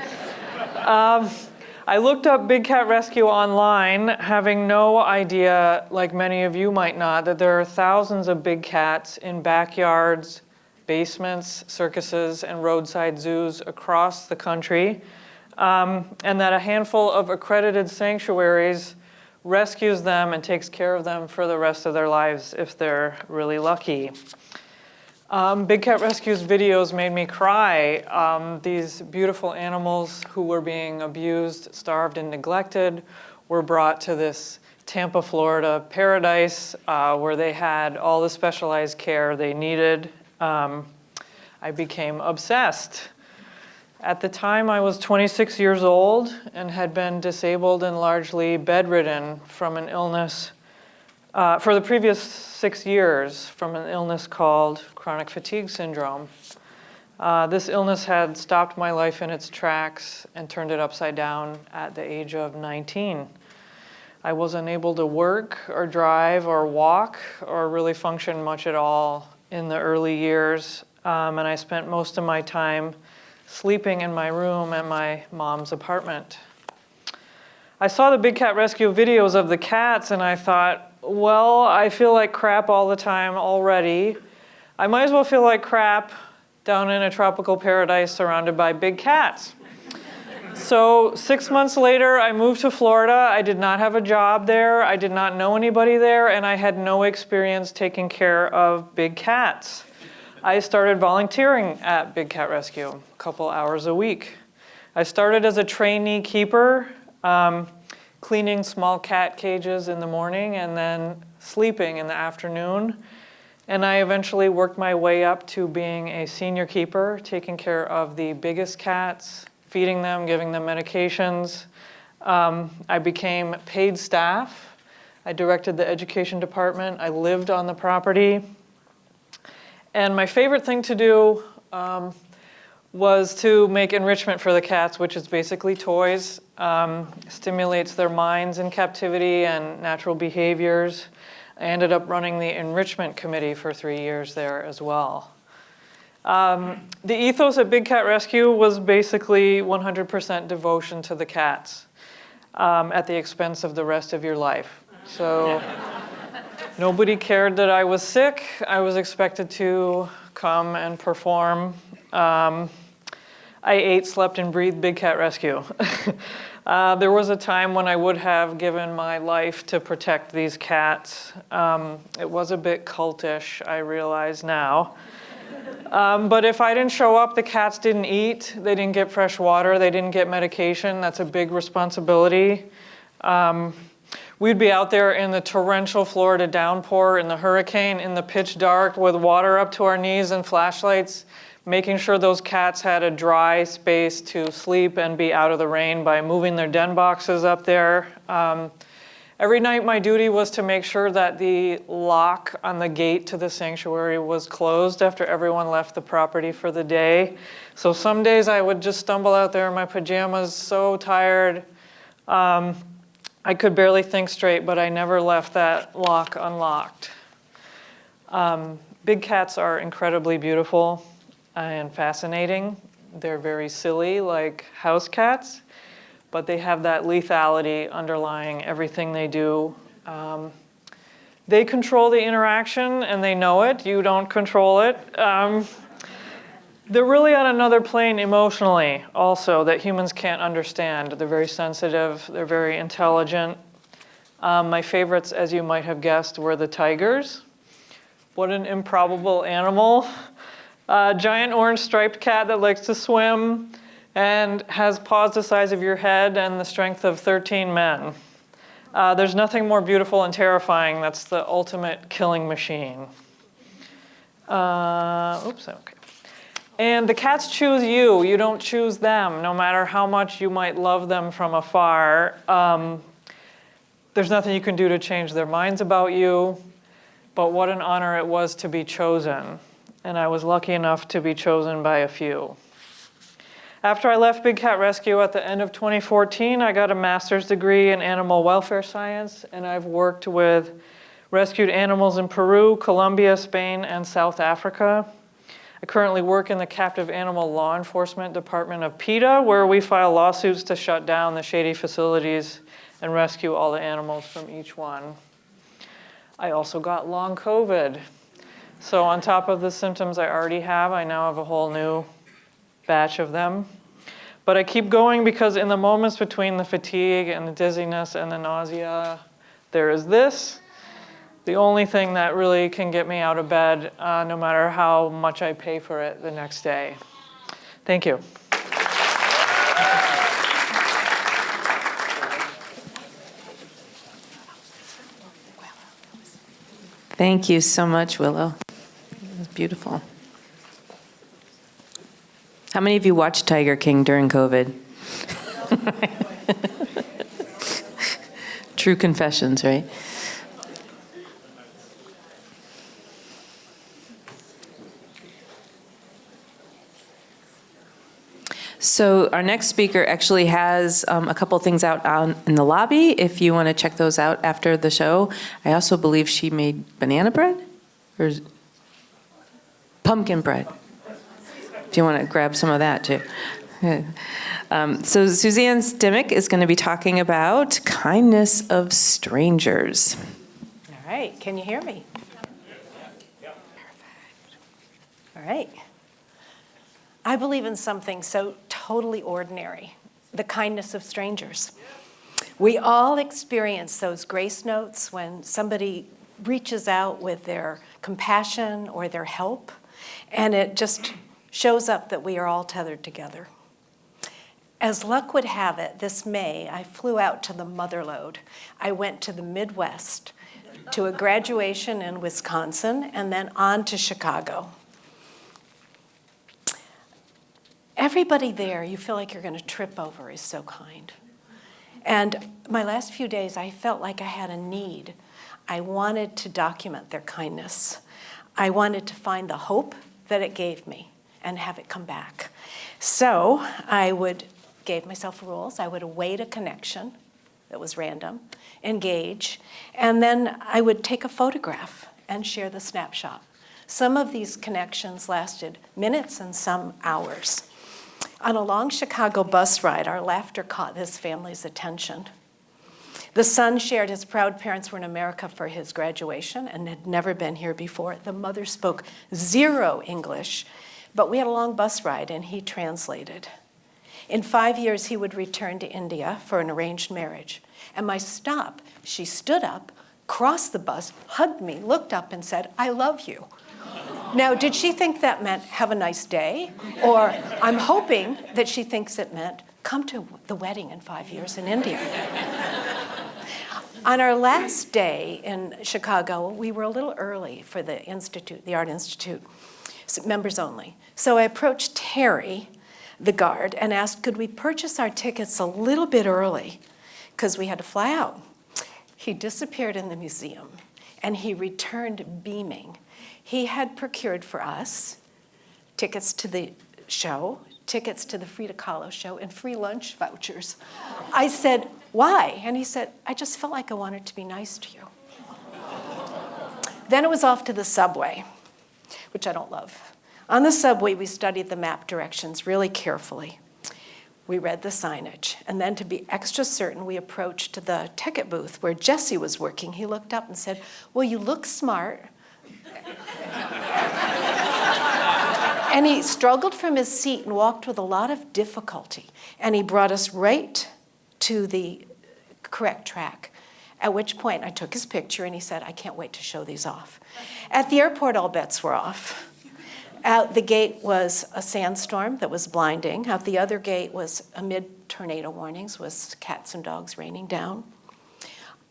I looked up Big Cat Rescue online, having no idea, like many of you might not, that there are thousands of big cats in backyards, basements, circuses, and roadside zoos across the country, and that a handful of accredited sanctuaries rescues them and takes care of them for the rest of their lives if they're really lucky. Big Cat Rescue's videos made me cry. These beautiful animals who were being abused, starved, and neglected were brought to this Tampa, Florida paradise where they had all the specialized care they needed. I became obsessed. At the time, I was 26 years old and had been disabled and largely bedridden from an illness for the previous 6 years from an illness called chronic fatigue syndrome. This illness had stopped my life in its tracks and turned it upside down at the age of 19. I was unable to work or drive or walk or really function much at all in the early years, and I spent most of my time sleeping in my room at my mom's apartment. I saw the Big Cat Rescue videos of the cats and I thought, well, I feel like crap all the time already. I might as well feel like crap down in a tropical paradise surrounded by big cats. So 6 months later, I moved to Florida. I did not have a job there. I did not know anybody there, and I had no experience taking care of big cats. I started volunteering at Big Cat Rescue a couple hours a week. I started as a trainee keeper, cleaning small cat cages in the morning and then sleeping in the afternoon. And I eventually worked my way up to being a senior keeper, taking care of the biggest cats, feeding them, giving them medications. I became paid staff. I directed the education department. I lived on the property. And my favorite thing to do was to make enrichment for the cats, which is basically toys. Stimulates their minds in captivity and natural behaviors. I ended up running the enrichment committee for 3 years there as well. The ethos at Big Cat Rescue was basically 100% devotion to the cats at the expense of the rest of your life. So nobody cared that I was sick. I was expected to come and perform. I ate, slept, and breathed Big Cat Rescue. There was a time when I would have given my life to protect these cats. It was a bit cultish, I realize now. But if I didn't show up, the cats didn't eat, they didn't get fresh water, they didn't get medication. That's a big responsibility. We'd be out there in the torrential Florida downpour, in the hurricane, in the pitch dark with water up to our knees and flashlights, making sure those cats had a dry space to sleep and be out of the rain by moving their den boxes up there. Every night my duty was to make sure that the lock on the gate to the sanctuary was closed after everyone left the property for the day. So some days I would just stumble out there in my pajamas, so tired. I could barely think straight, but I never left that lock unlocked. Big cats are incredibly beautiful and fascinating. They're very silly, like house cats, but they have that lethality underlying everything they do. They control the interaction, and they know it. You don't control it. They're really on another plane emotionally, also, that humans can't understand. They're very sensitive. They're very intelligent. My favorites, as you might have guessed, were the tigers. What an improbable animal. A giant orange striped cat that likes to swim and has paws the size of your head and the strength of 13 men. There's nothing more beautiful and terrifying. That's the ultimate killing machine. Okay. And the cats choose you. You don't choose them, no matter how much you might love them from afar. There's nothing you can do to change their minds about you. but what an honor it was to be chosen. And I was lucky enough to be chosen by a few. After I left Big Cat Rescue at the end of 2014, I got a master's degree in animal welfare science, and I've worked with rescued animals in Peru, Colombia, Spain, and South Africa. I currently work in the Captive Animal Law Enforcement Department of PETA, where we file lawsuits to shut down the shady facilities and rescue all the animals from each one. I also got long COVID. So on top of the symptoms I already have, I now have a whole new batch of them. But I keep going because in the moments between the fatigue and the dizziness and the nausea, there is this. The only thing that really can get me out of bed, no matter how much I pay for it the next day. Thank you. Thank you so much, Willow. It was beautiful. How many of you watched Tiger King during COVID? True confessions, right? So our next speaker actually has a couple things out in the lobby if you want to check those out after the show. I also believe she made banana bread or pumpkin bread. If you want to grab some of that too. So Suzanne Stimik is going to be talking about kindness of strangers. All right, can you hear me? Perfect. All right. I believe in something so totally ordinary, the kindness of strangers. We all experience those grace notes when somebody reaches out with their compassion or their help, and it just shows up that we are all tethered together. As luck would have it, this May, I flew out to the motherlode. I went to the Midwest to a graduation in Wisconsin and then on to Chicago. Everybody there, you feel like you're going to trip over, is so kind. And my last few days, I felt like I had a need. I wanted to document their kindness. I wanted to find the hope that it gave me and have it come back. So gave myself rules. I would await a connection that was random, engage, and then I would take a photograph and share the snapshot. Some of these connections lasted minutes and some hours. On a long Chicago bus ride, our laughter caught this family's attention. The son shared his proud parents were in America for his graduation and had never been here before. The mother spoke zero English, but we had a long bus ride and he translated. In 5 years, he would return to India for an arranged marriage. And my stop, she stood up, crossed the bus, hugged me, looked up and said, "I love you." Now, did she think that meant have a nice day? Or I'm hoping that she thinks it meant come to the wedding in 5 years in India. On our last day in Chicago, we were a little early for the institute, the Art Institute, members only. So I approached Terry, the guard, and asked, could we purchase our tickets a little bit early? Because we had to fly out. He disappeared in the museum, and he returned beaming. He had procured for us tickets to the show, tickets to the Frida Kahlo show, and free lunch vouchers. I said, why? And he said, I just felt like I wanted to be nice to you. Then it was off to the subway, which I don't love. On the subway, we studied the map directions really carefully. We read the signage, and then to be extra certain, we approached the ticket booth where Jesse was working. He looked up and said, well, you look smart. And he struggled from his seat and walked with a lot of difficulty. And he brought us right to the correct track, at which point I took his picture and he said, I can't wait to show these off. At the airport, all bets were off. Out the gate was a sandstorm that was blinding. Out the other gate was amid tornado warnings, was cats and dogs raining down.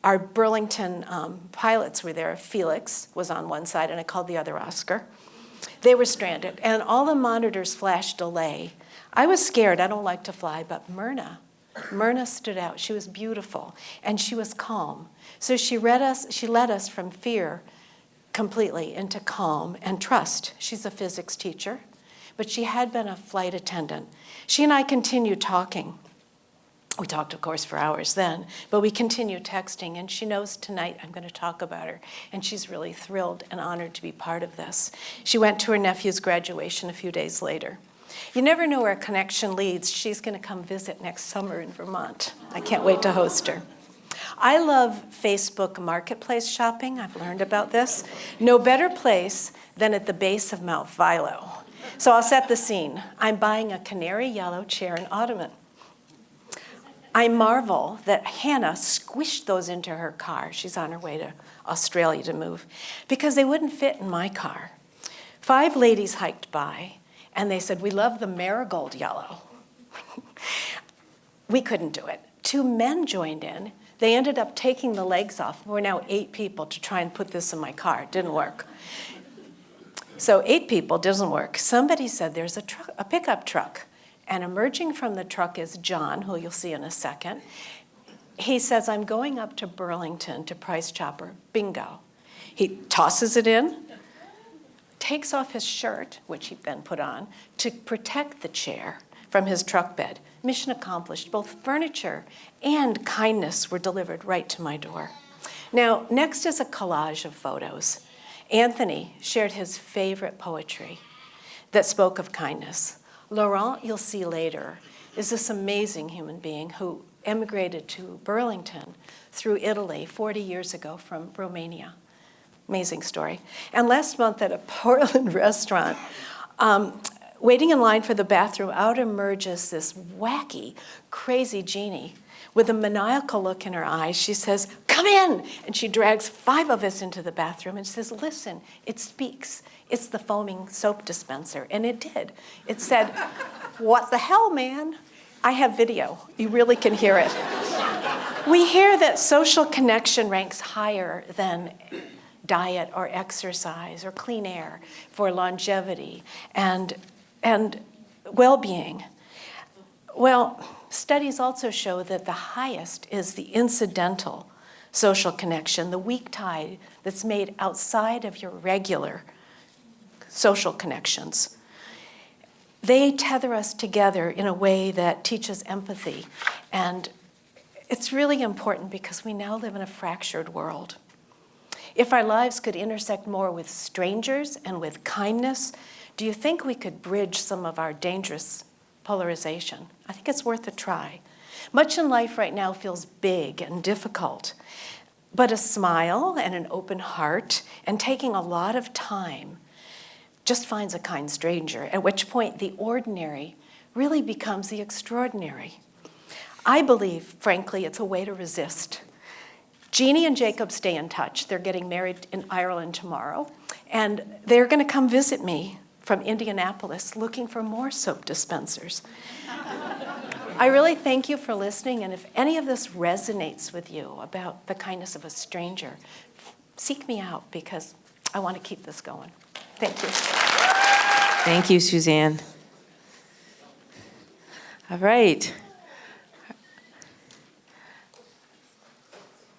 Our Burlington pilots were there. Felix was on one side, and I called the other Oscar. They were stranded, and all the monitors flashed delay. I was scared. I don't like to fly, but Myrna stood out. She was beautiful, and she was calm. So she led us from fear completely into calm and trust. She's a physics teacher, but she had been a flight attendant. She and I continued talking. We talked, of course, for hours then, but we continued texting, and she knows tonight I'm going to talk about her, and she's really thrilled and honored to be part of this. She went to her nephew's graduation a few days later. You never know where a connection leads. She's going to come visit next summer in Vermont. I can't wait to host her. I love Facebook Marketplace shopping. I've learned about this. No better place than at the base of Mount Willow. So I'll set the scene. I'm buying a canary yellow chair and ottoman. I marvel that Hannah squished those into her car. She's on her way to Australia to move, because they wouldn't fit in my car. 5 ladies hiked by, and they said, "We love the marigold yellow." We couldn't do it. 2 men joined in. They ended up taking the legs off. We're now 8 people to try and put this in my car. It didn't work. So 8 people doesn't work. Somebody said there's a pickup truck. And emerging from the truck is John, who you'll see in a second. He says, "I'm going up to Burlington to price chopper. Bingo." He tosses it in, takes off his shirt, which he then put on, to protect the chair from his truck bed. Mission accomplished. Both furniture and kindness were delivered right to my door. Now, next is a collage of photos. Anthony shared his favorite poetry that spoke of kindness. Laurent, you'll see later, is this amazing human being who emigrated to Burlington through Italy 40 years ago from Romania. Amazing story. And last month at a Portland restaurant, waiting in line for the bathroom, out emerges this wacky, crazy genie with a maniacal look in her eyes. She says, "Come in!" And she drags 5 of us into the bathroom and says, "Listen, it speaks. It's the foaming soap dispenser." And it did. It said, "What the hell, man?" I have video. You really can hear it. We hear that social connection ranks higher than diet or exercise or clean air for longevity and well-being. Well, studies also show that the highest is the incidental social connection, the weak tie that's made outside of your regular social connections. They tether us together in a way that teaches empathy. And it's really important because we now live in a fractured world. If our lives could intersect more with strangers and with kindness, do you think we could bridge some of our dangerous polarization? I think it's worth a try. Much in life right now feels big and difficult, but a smile and an open heart and taking a lot of time just finds a kind stranger, at which point the ordinary really becomes the extraordinary. I believe, frankly, it's a way to resist. Jeannie and Jacob stay in touch. They're getting married in Ireland tomorrow, and they're going to come visit me from Indianapolis looking for more soap dispensers. I really thank you for listening, and if any of this resonates with you about the kindness of a stranger, seek me out because I want to keep this going. Thank you. Thank you, Suzanne. All right.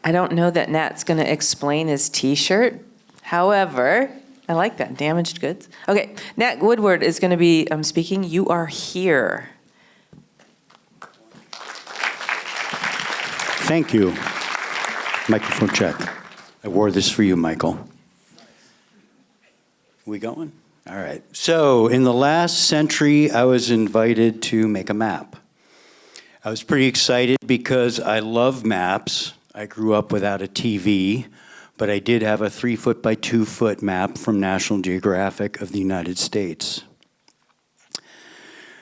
I don't know that Nat's going to explain his T-shirt. However, I like that, damaged goods. Okay, Nat Woodward is going to be speaking. You are here. Thank you. Microphone check. I wore this for you, Michael. We going? All right. So in the last century, I was invited to make a map. I was pretty excited because I love maps. I grew up without a TV, but I did have a 3-foot by 2-foot map from National Geographic of the United States.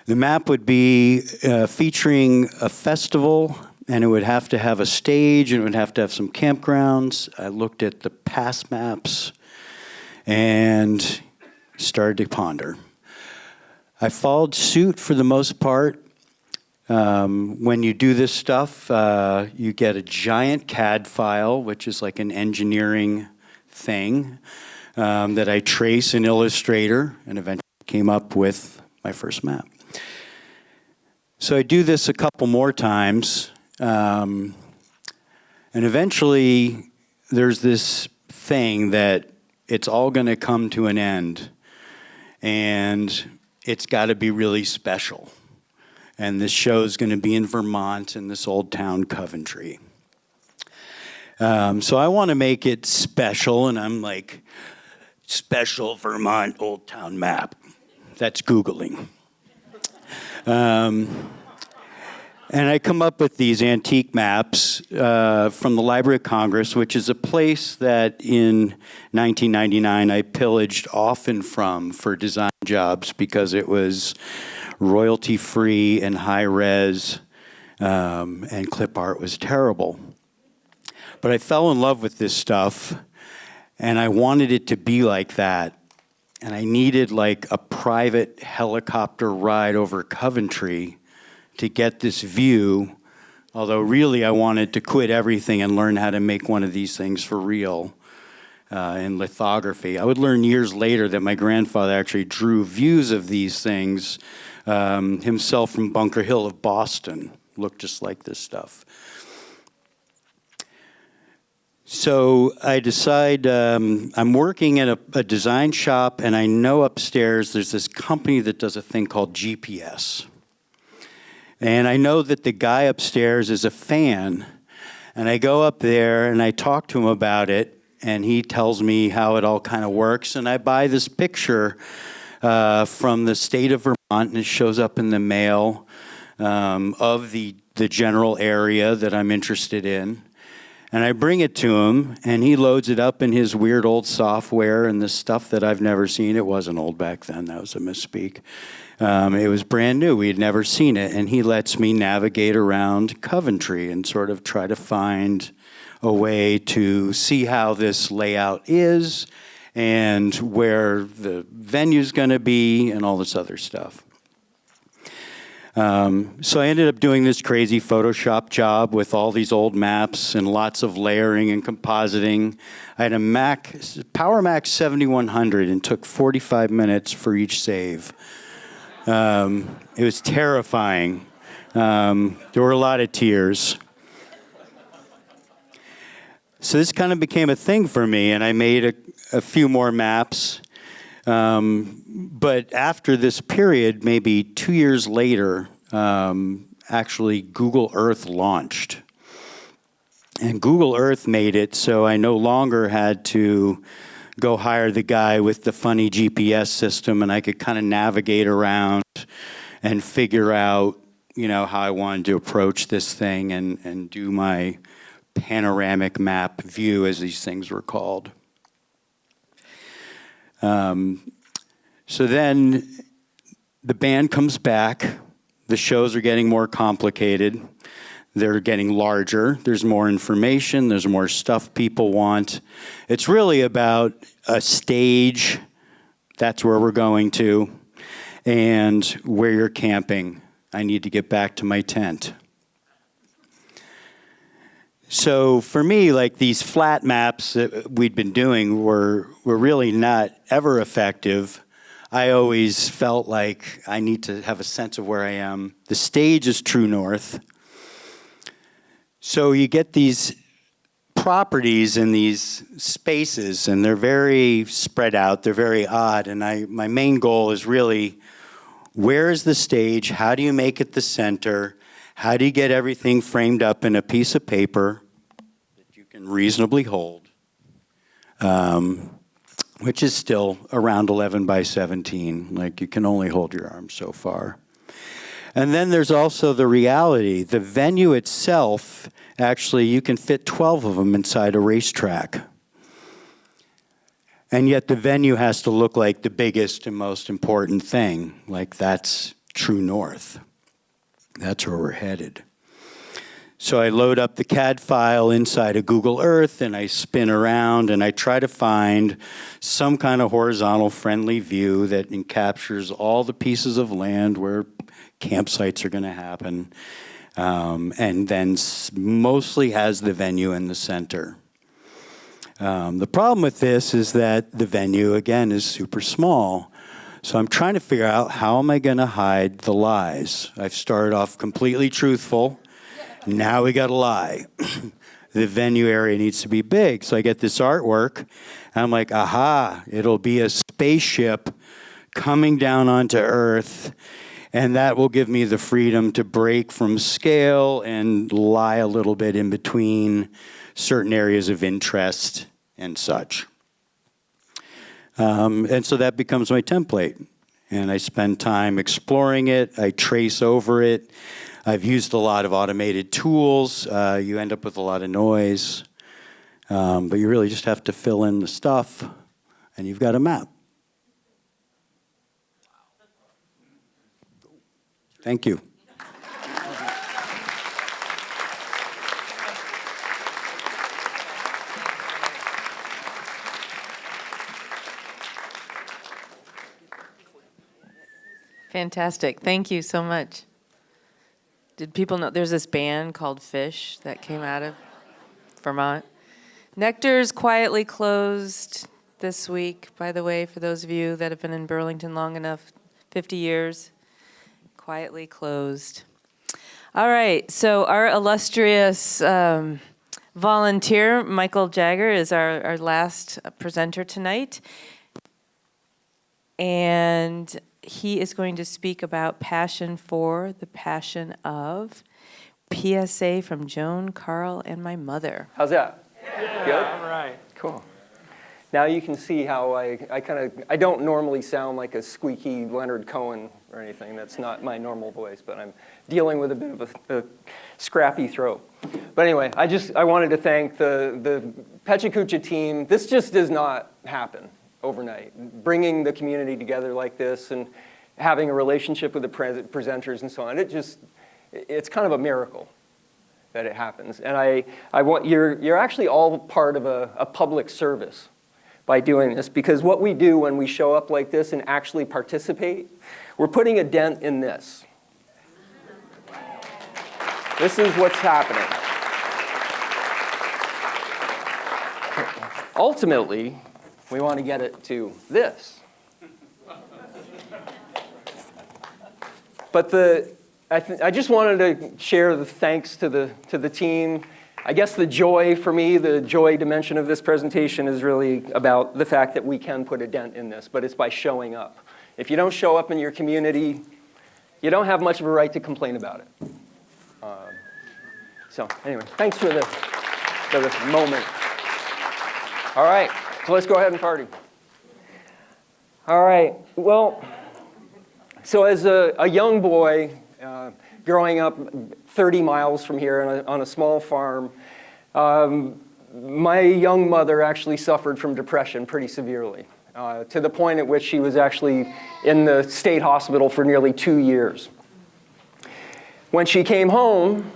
The map would be featuring a festival, and it would have to have a stage, and it would have to have some campgrounds. I looked at the past maps and started to ponder. I followed suit for the most part. When you do this stuff, you get a giant CAD file, which is like an engineering thing that I trace in Illustrator, and eventually came up with my first map. So I do this a couple more times, and eventually there's this thing that it's all going to come to an end, and it's got to be really special. And this show is going to be in Vermont, in this old town, Coventry. So I want to make it special, and I'm like, special Vermont old town map. That's Googling. And I come up with these antique maps from the Library of Congress, which is a place that in 1999 I pillaged often from for design jobs because it was royalty-free and high-res, and clip art was terrible. But I fell in love with this stuff, and I wanted it to be like that. And I needed like a private helicopter ride over Coventry to get this view, although really I wanted to quit everything and learn how to make one of these things for real in lithography. I would learn years later that my grandfather actually drew views of these things himself from Bunker Hill of Boston. Looked just like this stuff. So I decide I'm working at a design shop, and I know upstairs there's this company that does a thing called GPS. And I know that the guy upstairs is a fan, and I go up there and I talk to him about it, and he tells me how it all kind of works, and I buy this picture from the state of Vermont, and it shows up in the mail of the general area that I'm interested in. And I bring it to him, and he loads it up in his weird old software and the stuff that I've never seen. It wasn't old back then. That was a misspeak. It was brand new. We had never seen it. And he lets me navigate around Coventry and sort of try to find a way to see how this layout is and where the venue's going to be and all this other stuff. So I ended up doing this crazy Photoshop job with all these old maps and lots of layering and compositing. I had a Power Mac 7100 and took 45 minutes for each save. It was terrifying. There were a lot of tears. So this kind of became a thing for me, and I made a few more maps. But after this period, maybe 2 years later, actually Google Earth launched. And Google Earth made it so I no longer had to go hire the guy with the funny GPS system, and I could kind of navigate around and figure out, how I wanted to approach this thing and do my panoramic map view, as these things were called. So then the band comes back. The shows are getting more complicated. They're getting larger. There's more information. There's more stuff people want. It's really about a stage. That's where we're going to. And where you're camping. I need to get back to my tent. So for me, like these flat maps that we'd been doing were really not ever effective. I always felt like I need to have a sense of where I am. The stage is true north. So you get these properties in these spaces, and they're very spread out. They're very odd. And my main goal is really, where is the stage? How do you make it the center? How do you get everything framed up in a piece of paper that you can reasonably hold? Which is still around 11 by 17. Like, you can only hold your arm so far. And then there's also the reality. The venue itself, actually, you can fit 12 of them inside a racetrack. And yet the venue has to look like the biggest and most important thing. Like, that's true north. That's where we're headed. So I load up the CAD file inside of Google Earth, and I spin around, and I try to find some kind of horizontal friendly view that captures all the pieces of land where campsites are going to happen, and then mostly has the venue in the center. The problem with this is that the venue, again, is super small. So I'm trying to figure out, how am I going to hide the lies? I've started off completely truthful. Now we got to lie. the venue area needs to be big. So I get this artwork, and I'm like, aha, it'll be a spaceship coming down onto Earth, and that will give me the freedom to break from scale and lie a little bit in between certain areas of interest and such. And so that becomes my template. And I spend time exploring it. I trace over it. I've used a lot of automated tools. You end up with a lot of noise. But you really just have to fill in the stuff, and you've got a map. Thank you. Fantastic. Thank you so much. Did people know there's this band called Fish that came out of Vermont? Nectar's quietly closed this week, by the way, for those of you that have been in Burlington long enough, 50 years. Quietly closed. All right, so our illustrious volunteer, Michael Jager, is our last presenter tonight. And he is going to speak about Passion for the Passion of, PSA from Joan, Carl, and my mother. How's that? Yeah. Good? All right. Cool. Now you can see how I don't normally sound like a squeaky Leonard Cohen or anything. That's not my normal voice, but I'm dealing with a bit of a scrappy throat. But anyway, I wanted to thank the PechaKucha team. This just does not happen overnight. Bringing the community together like this and having a relationship with the presenters and so on, it's kind of a miracle that it happens. And I want you're actually all part of a public service by doing this, because what we do when we show up like this and actually participate, we're putting a dent in this. This is what's happening. Ultimately, we want to get it to this. But I just wanted to share the thanks to the team. I guess the joy for me, the joy dimension of this presentation is really about the fact that we can put a dent in this, but it's by showing up. If you don't show up in your community, you don't have much of a right to complain about it. So anyway, thanks for the moment. All right, so let's go ahead and party. All right, well, so as a young boy, growing up 30 miles from here on a small farm, my young mother actually suffered from depression pretty severely, to the point at which she was actually in the state hospital for nearly 2 years. When she came home,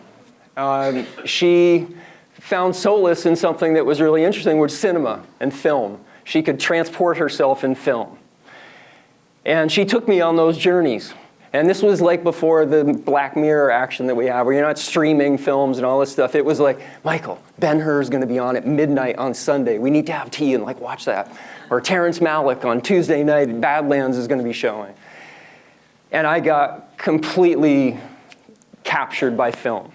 she found solace in something that was really interesting, which was cinema and film. She could transport herself in film. And she took me on those journeys. And this was like before the Black Mirror action that we have, where you're not streaming films and all this stuff. It was like, Michael, Ben-Hur's going to be on at midnight on Sunday. We need to have tea and watch that. Or Terrence Malick on Tuesday night, Badlands is going to be showing. And I got completely captured by film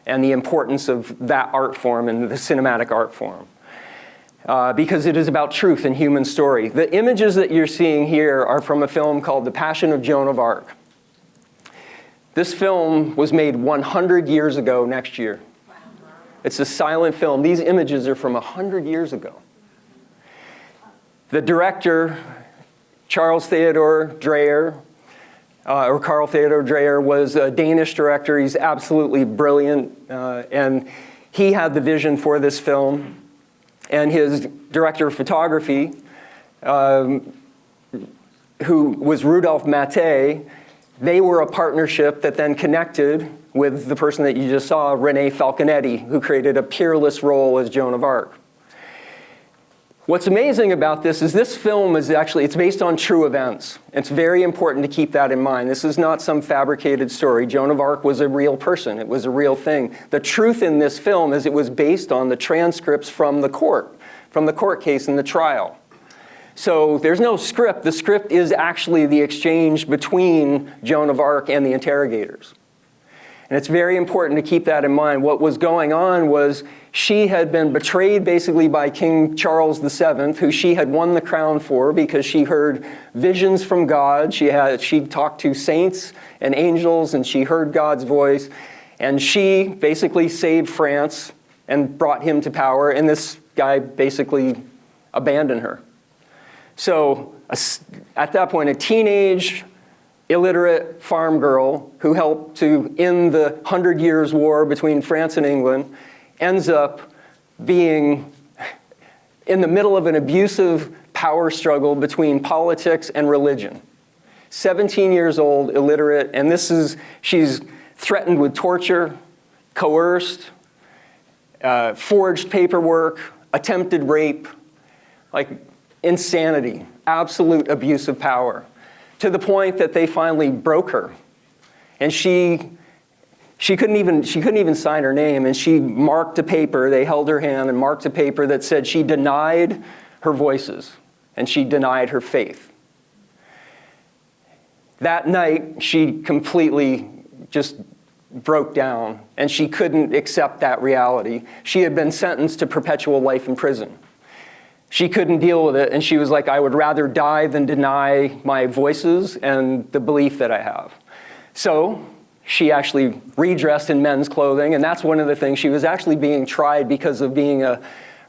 and the importance of that art form and the cinematic art form. Because it is about truth and human story. The images that you're seeing here are from a film called The Passion of Joan of Arc. This film was made 100 years ago next year. It's a silent film. These images are from 100 years ago. The director, Charles Theodor Dreyer, or Carl Theodor Dreyer, was a Danish director. He's absolutely brilliant. And he had the vision for this film. And his director of photography, who was Rudolf Maté, they were a partnership that then connected with the person that you just saw, René Falconetti, who created a peerless role as Joan of Arc. What's amazing about this is this film is actually, it's based on true events. It's very important to keep that in mind. This is not some fabricated story. Joan of Arc was a real person. It was a real thing. The truth in this film is it was based on the transcripts from the court case and the trial. So there's no script. The script is actually the exchange between Joan of Arc and the interrogators. And it's very important to keep that in mind. What was going on was she had been betrayed basically by King Charles VII, who she had won the crown for because she heard visions from God. She talked to saints and angels, and she heard God's voice. And she basically saved France and brought him to power, and this guy basically abandoned her. So at that point, a teenage, illiterate farm girl who helped to end the 100 Years' War between France and England ends up being in the middle of an abusive power struggle between politics and religion. 17 years old, illiterate, and she's threatened with torture, coerced, forged paperwork, attempted rape, like insanity, absolute abuse of power, to the point that they finally broke her. And she couldn't even sign her name, and she marked a paper. They held her hand and marked a paper that said she denied her voices and she denied her faith. That night, she completely just broke down, and she couldn't accept that reality. She had been sentenced to perpetual life in prison. She couldn't deal with it, and she was like, I would rather die than deny my voices and the belief that I have. So she actually redressed in men's clothing, and that's one of the things. She was actually being tried because of being a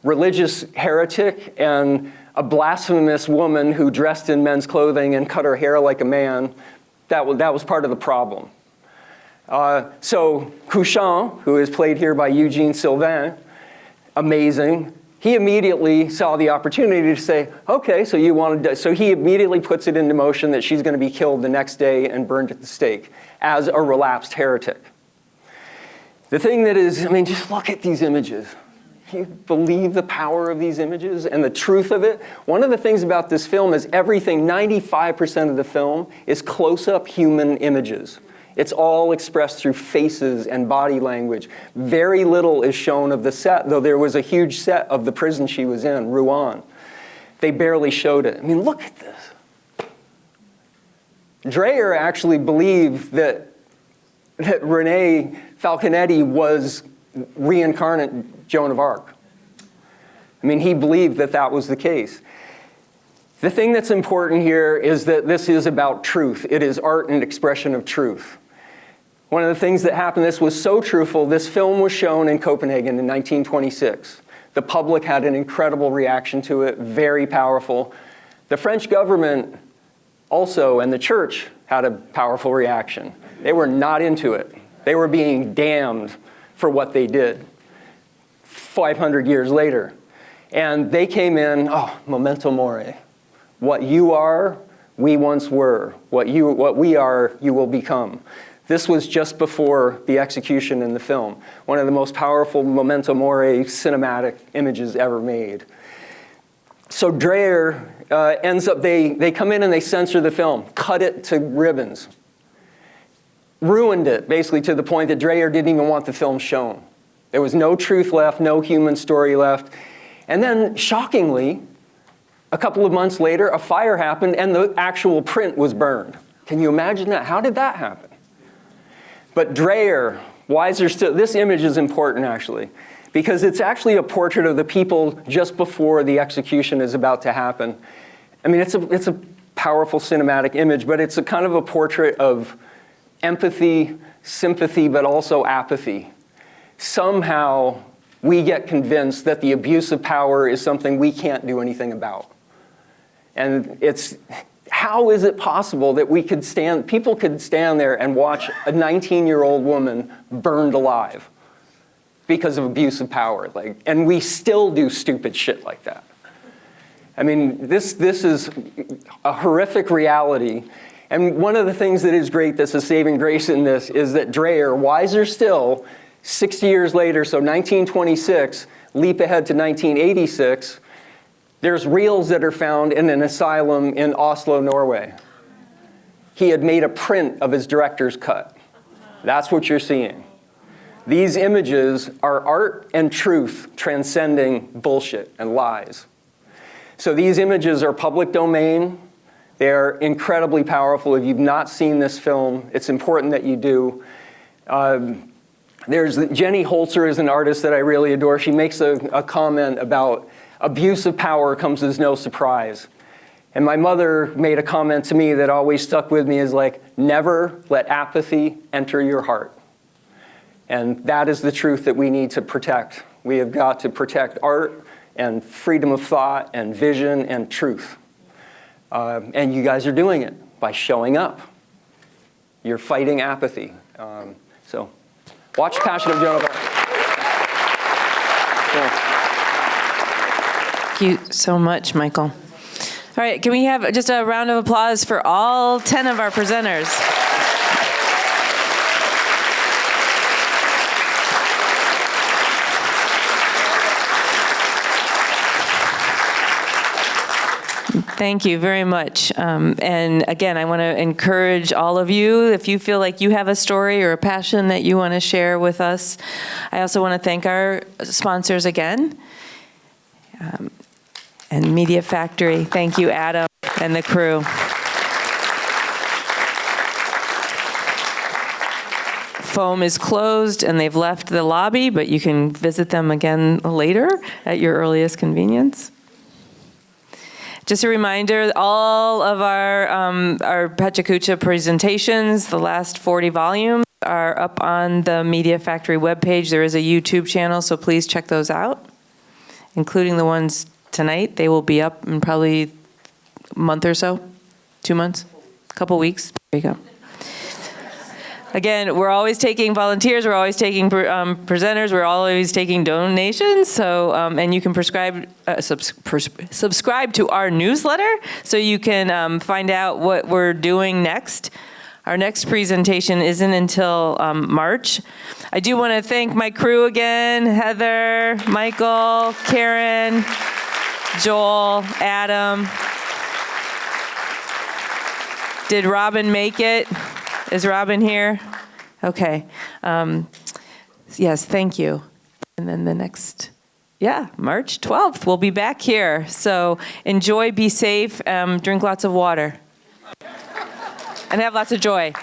religious heretic and a blasphemous woman who dressed in men's clothing and cut her hair like a man. That was part of the problem. So Couchon, who is played here by Eugene Sylvain, amazing, he immediately saw the opportunity to say, okay, so you want to, so he immediately puts it into motion that she's going to be killed the next day and burned at the stake as a relapsed heretic. The thing that is, just look at these images. Can you believe the power of these images and the truth of it? One of the things about this film is everything, 95% of the film is close-up human images. It's all expressed through faces and body language. Very little is shown of the set, though there was a huge set of the prison she was in, Rouen. They barely showed it. Look at this. Dreyer actually believed that Renee Falconetti was reincarnate Joan of Arc. He believed that that was the case. The thing that's important here is that this is about truth. It is art and expression of truth. One of the things that happened, this was so truthful, this film was shown in Copenhagen in 1926. The public had an incredible reaction to it, very powerful. The French government also, and the church, had a powerful reaction. They were not into it. They were being damned for what they did 500 years later. And they came in, memento mori. What you are, we once were. What we are, you will become. This was just before the execution in the film. One of the most powerful memento mori cinematic images ever made. So Dreyer ends up, they come in and they censor the film, cut it to ribbons. Ruined it, basically, to the point that Dreyer didn't even want the film shown. There was no truth left, no human story left. And then, shockingly, a couple of months later, a fire happened and the actual print was burned. Can you imagine that? How did that happen? But Dreyer, wiser still, this image is important actually, because it's actually a portrait of the people just before the execution is about to happen. It's a powerful cinematic image, but it's a kind of a portrait of empathy, sympathy, but also apathy. Somehow, we get convinced that the abuse of power is something we can't do anything about. And how is it possible that people could stand there and watch a 19-year-old woman burned alive because of abuse of power? And we still do stupid shit like that. This is a horrific reality. And one of the things that is great, that's a saving grace in this, is that Dreyer, wiser still, 60 years later, so 1926, leap ahead to 1986, there's reels that are found in an asylum in Oslo, Norway. He had made a print of his director's cut. That's what you're seeing. These images are art and truth transcending bullshit and lies. So these images are public domain. They're incredibly powerful. If you've not seen this film, it's important that you do. There's Jenny Holzer is an artist that I really adore. She makes a comment about abuse of power comes as no surprise. And my mother made a comment to me that always stuck with me is like, never let apathy enter your heart. And that is the truth that we need to protect. We have got to protect art and freedom of thought and vision and truth. And you guys are doing it by showing up. You're fighting apathy. So watch Passion of Jonah. Thank you so much, Michael. All right, can we have just a round of applause for all 10 of our presenters? Thank you very much. And again, I want to encourage all of you, if you feel like you have a story or a passion that you want to share with us. I also want to thank our sponsors again. And Media Factory. Thank you, Adam, and the crew. Foam is closed and they've left the lobby, but you can visit them again later at your earliest convenience. Just a reminder, all of our PechaKucha presentations, the last 40 volumes, are up on the Media Factory webpage. There is a YouTube channel, so please check those out, including the ones tonight. They will be up in probably a month or so, 2 months, a couple weeks. There you go. Again, we're always taking volunteers, we're always taking presenters, we're always taking donations. So, and you can subscribe to our newsletter so you can find out what we're doing next. Our next presentation isn't until March. I do want to thank my crew again, Heather, Michael, Karen, Joel, Adam. Did Robin make it? Is Robin here? Okay. Yes, thank you. And then the next, March 12th, we'll be back here. So enjoy, be safe, drink lots of water, and have lots of joy.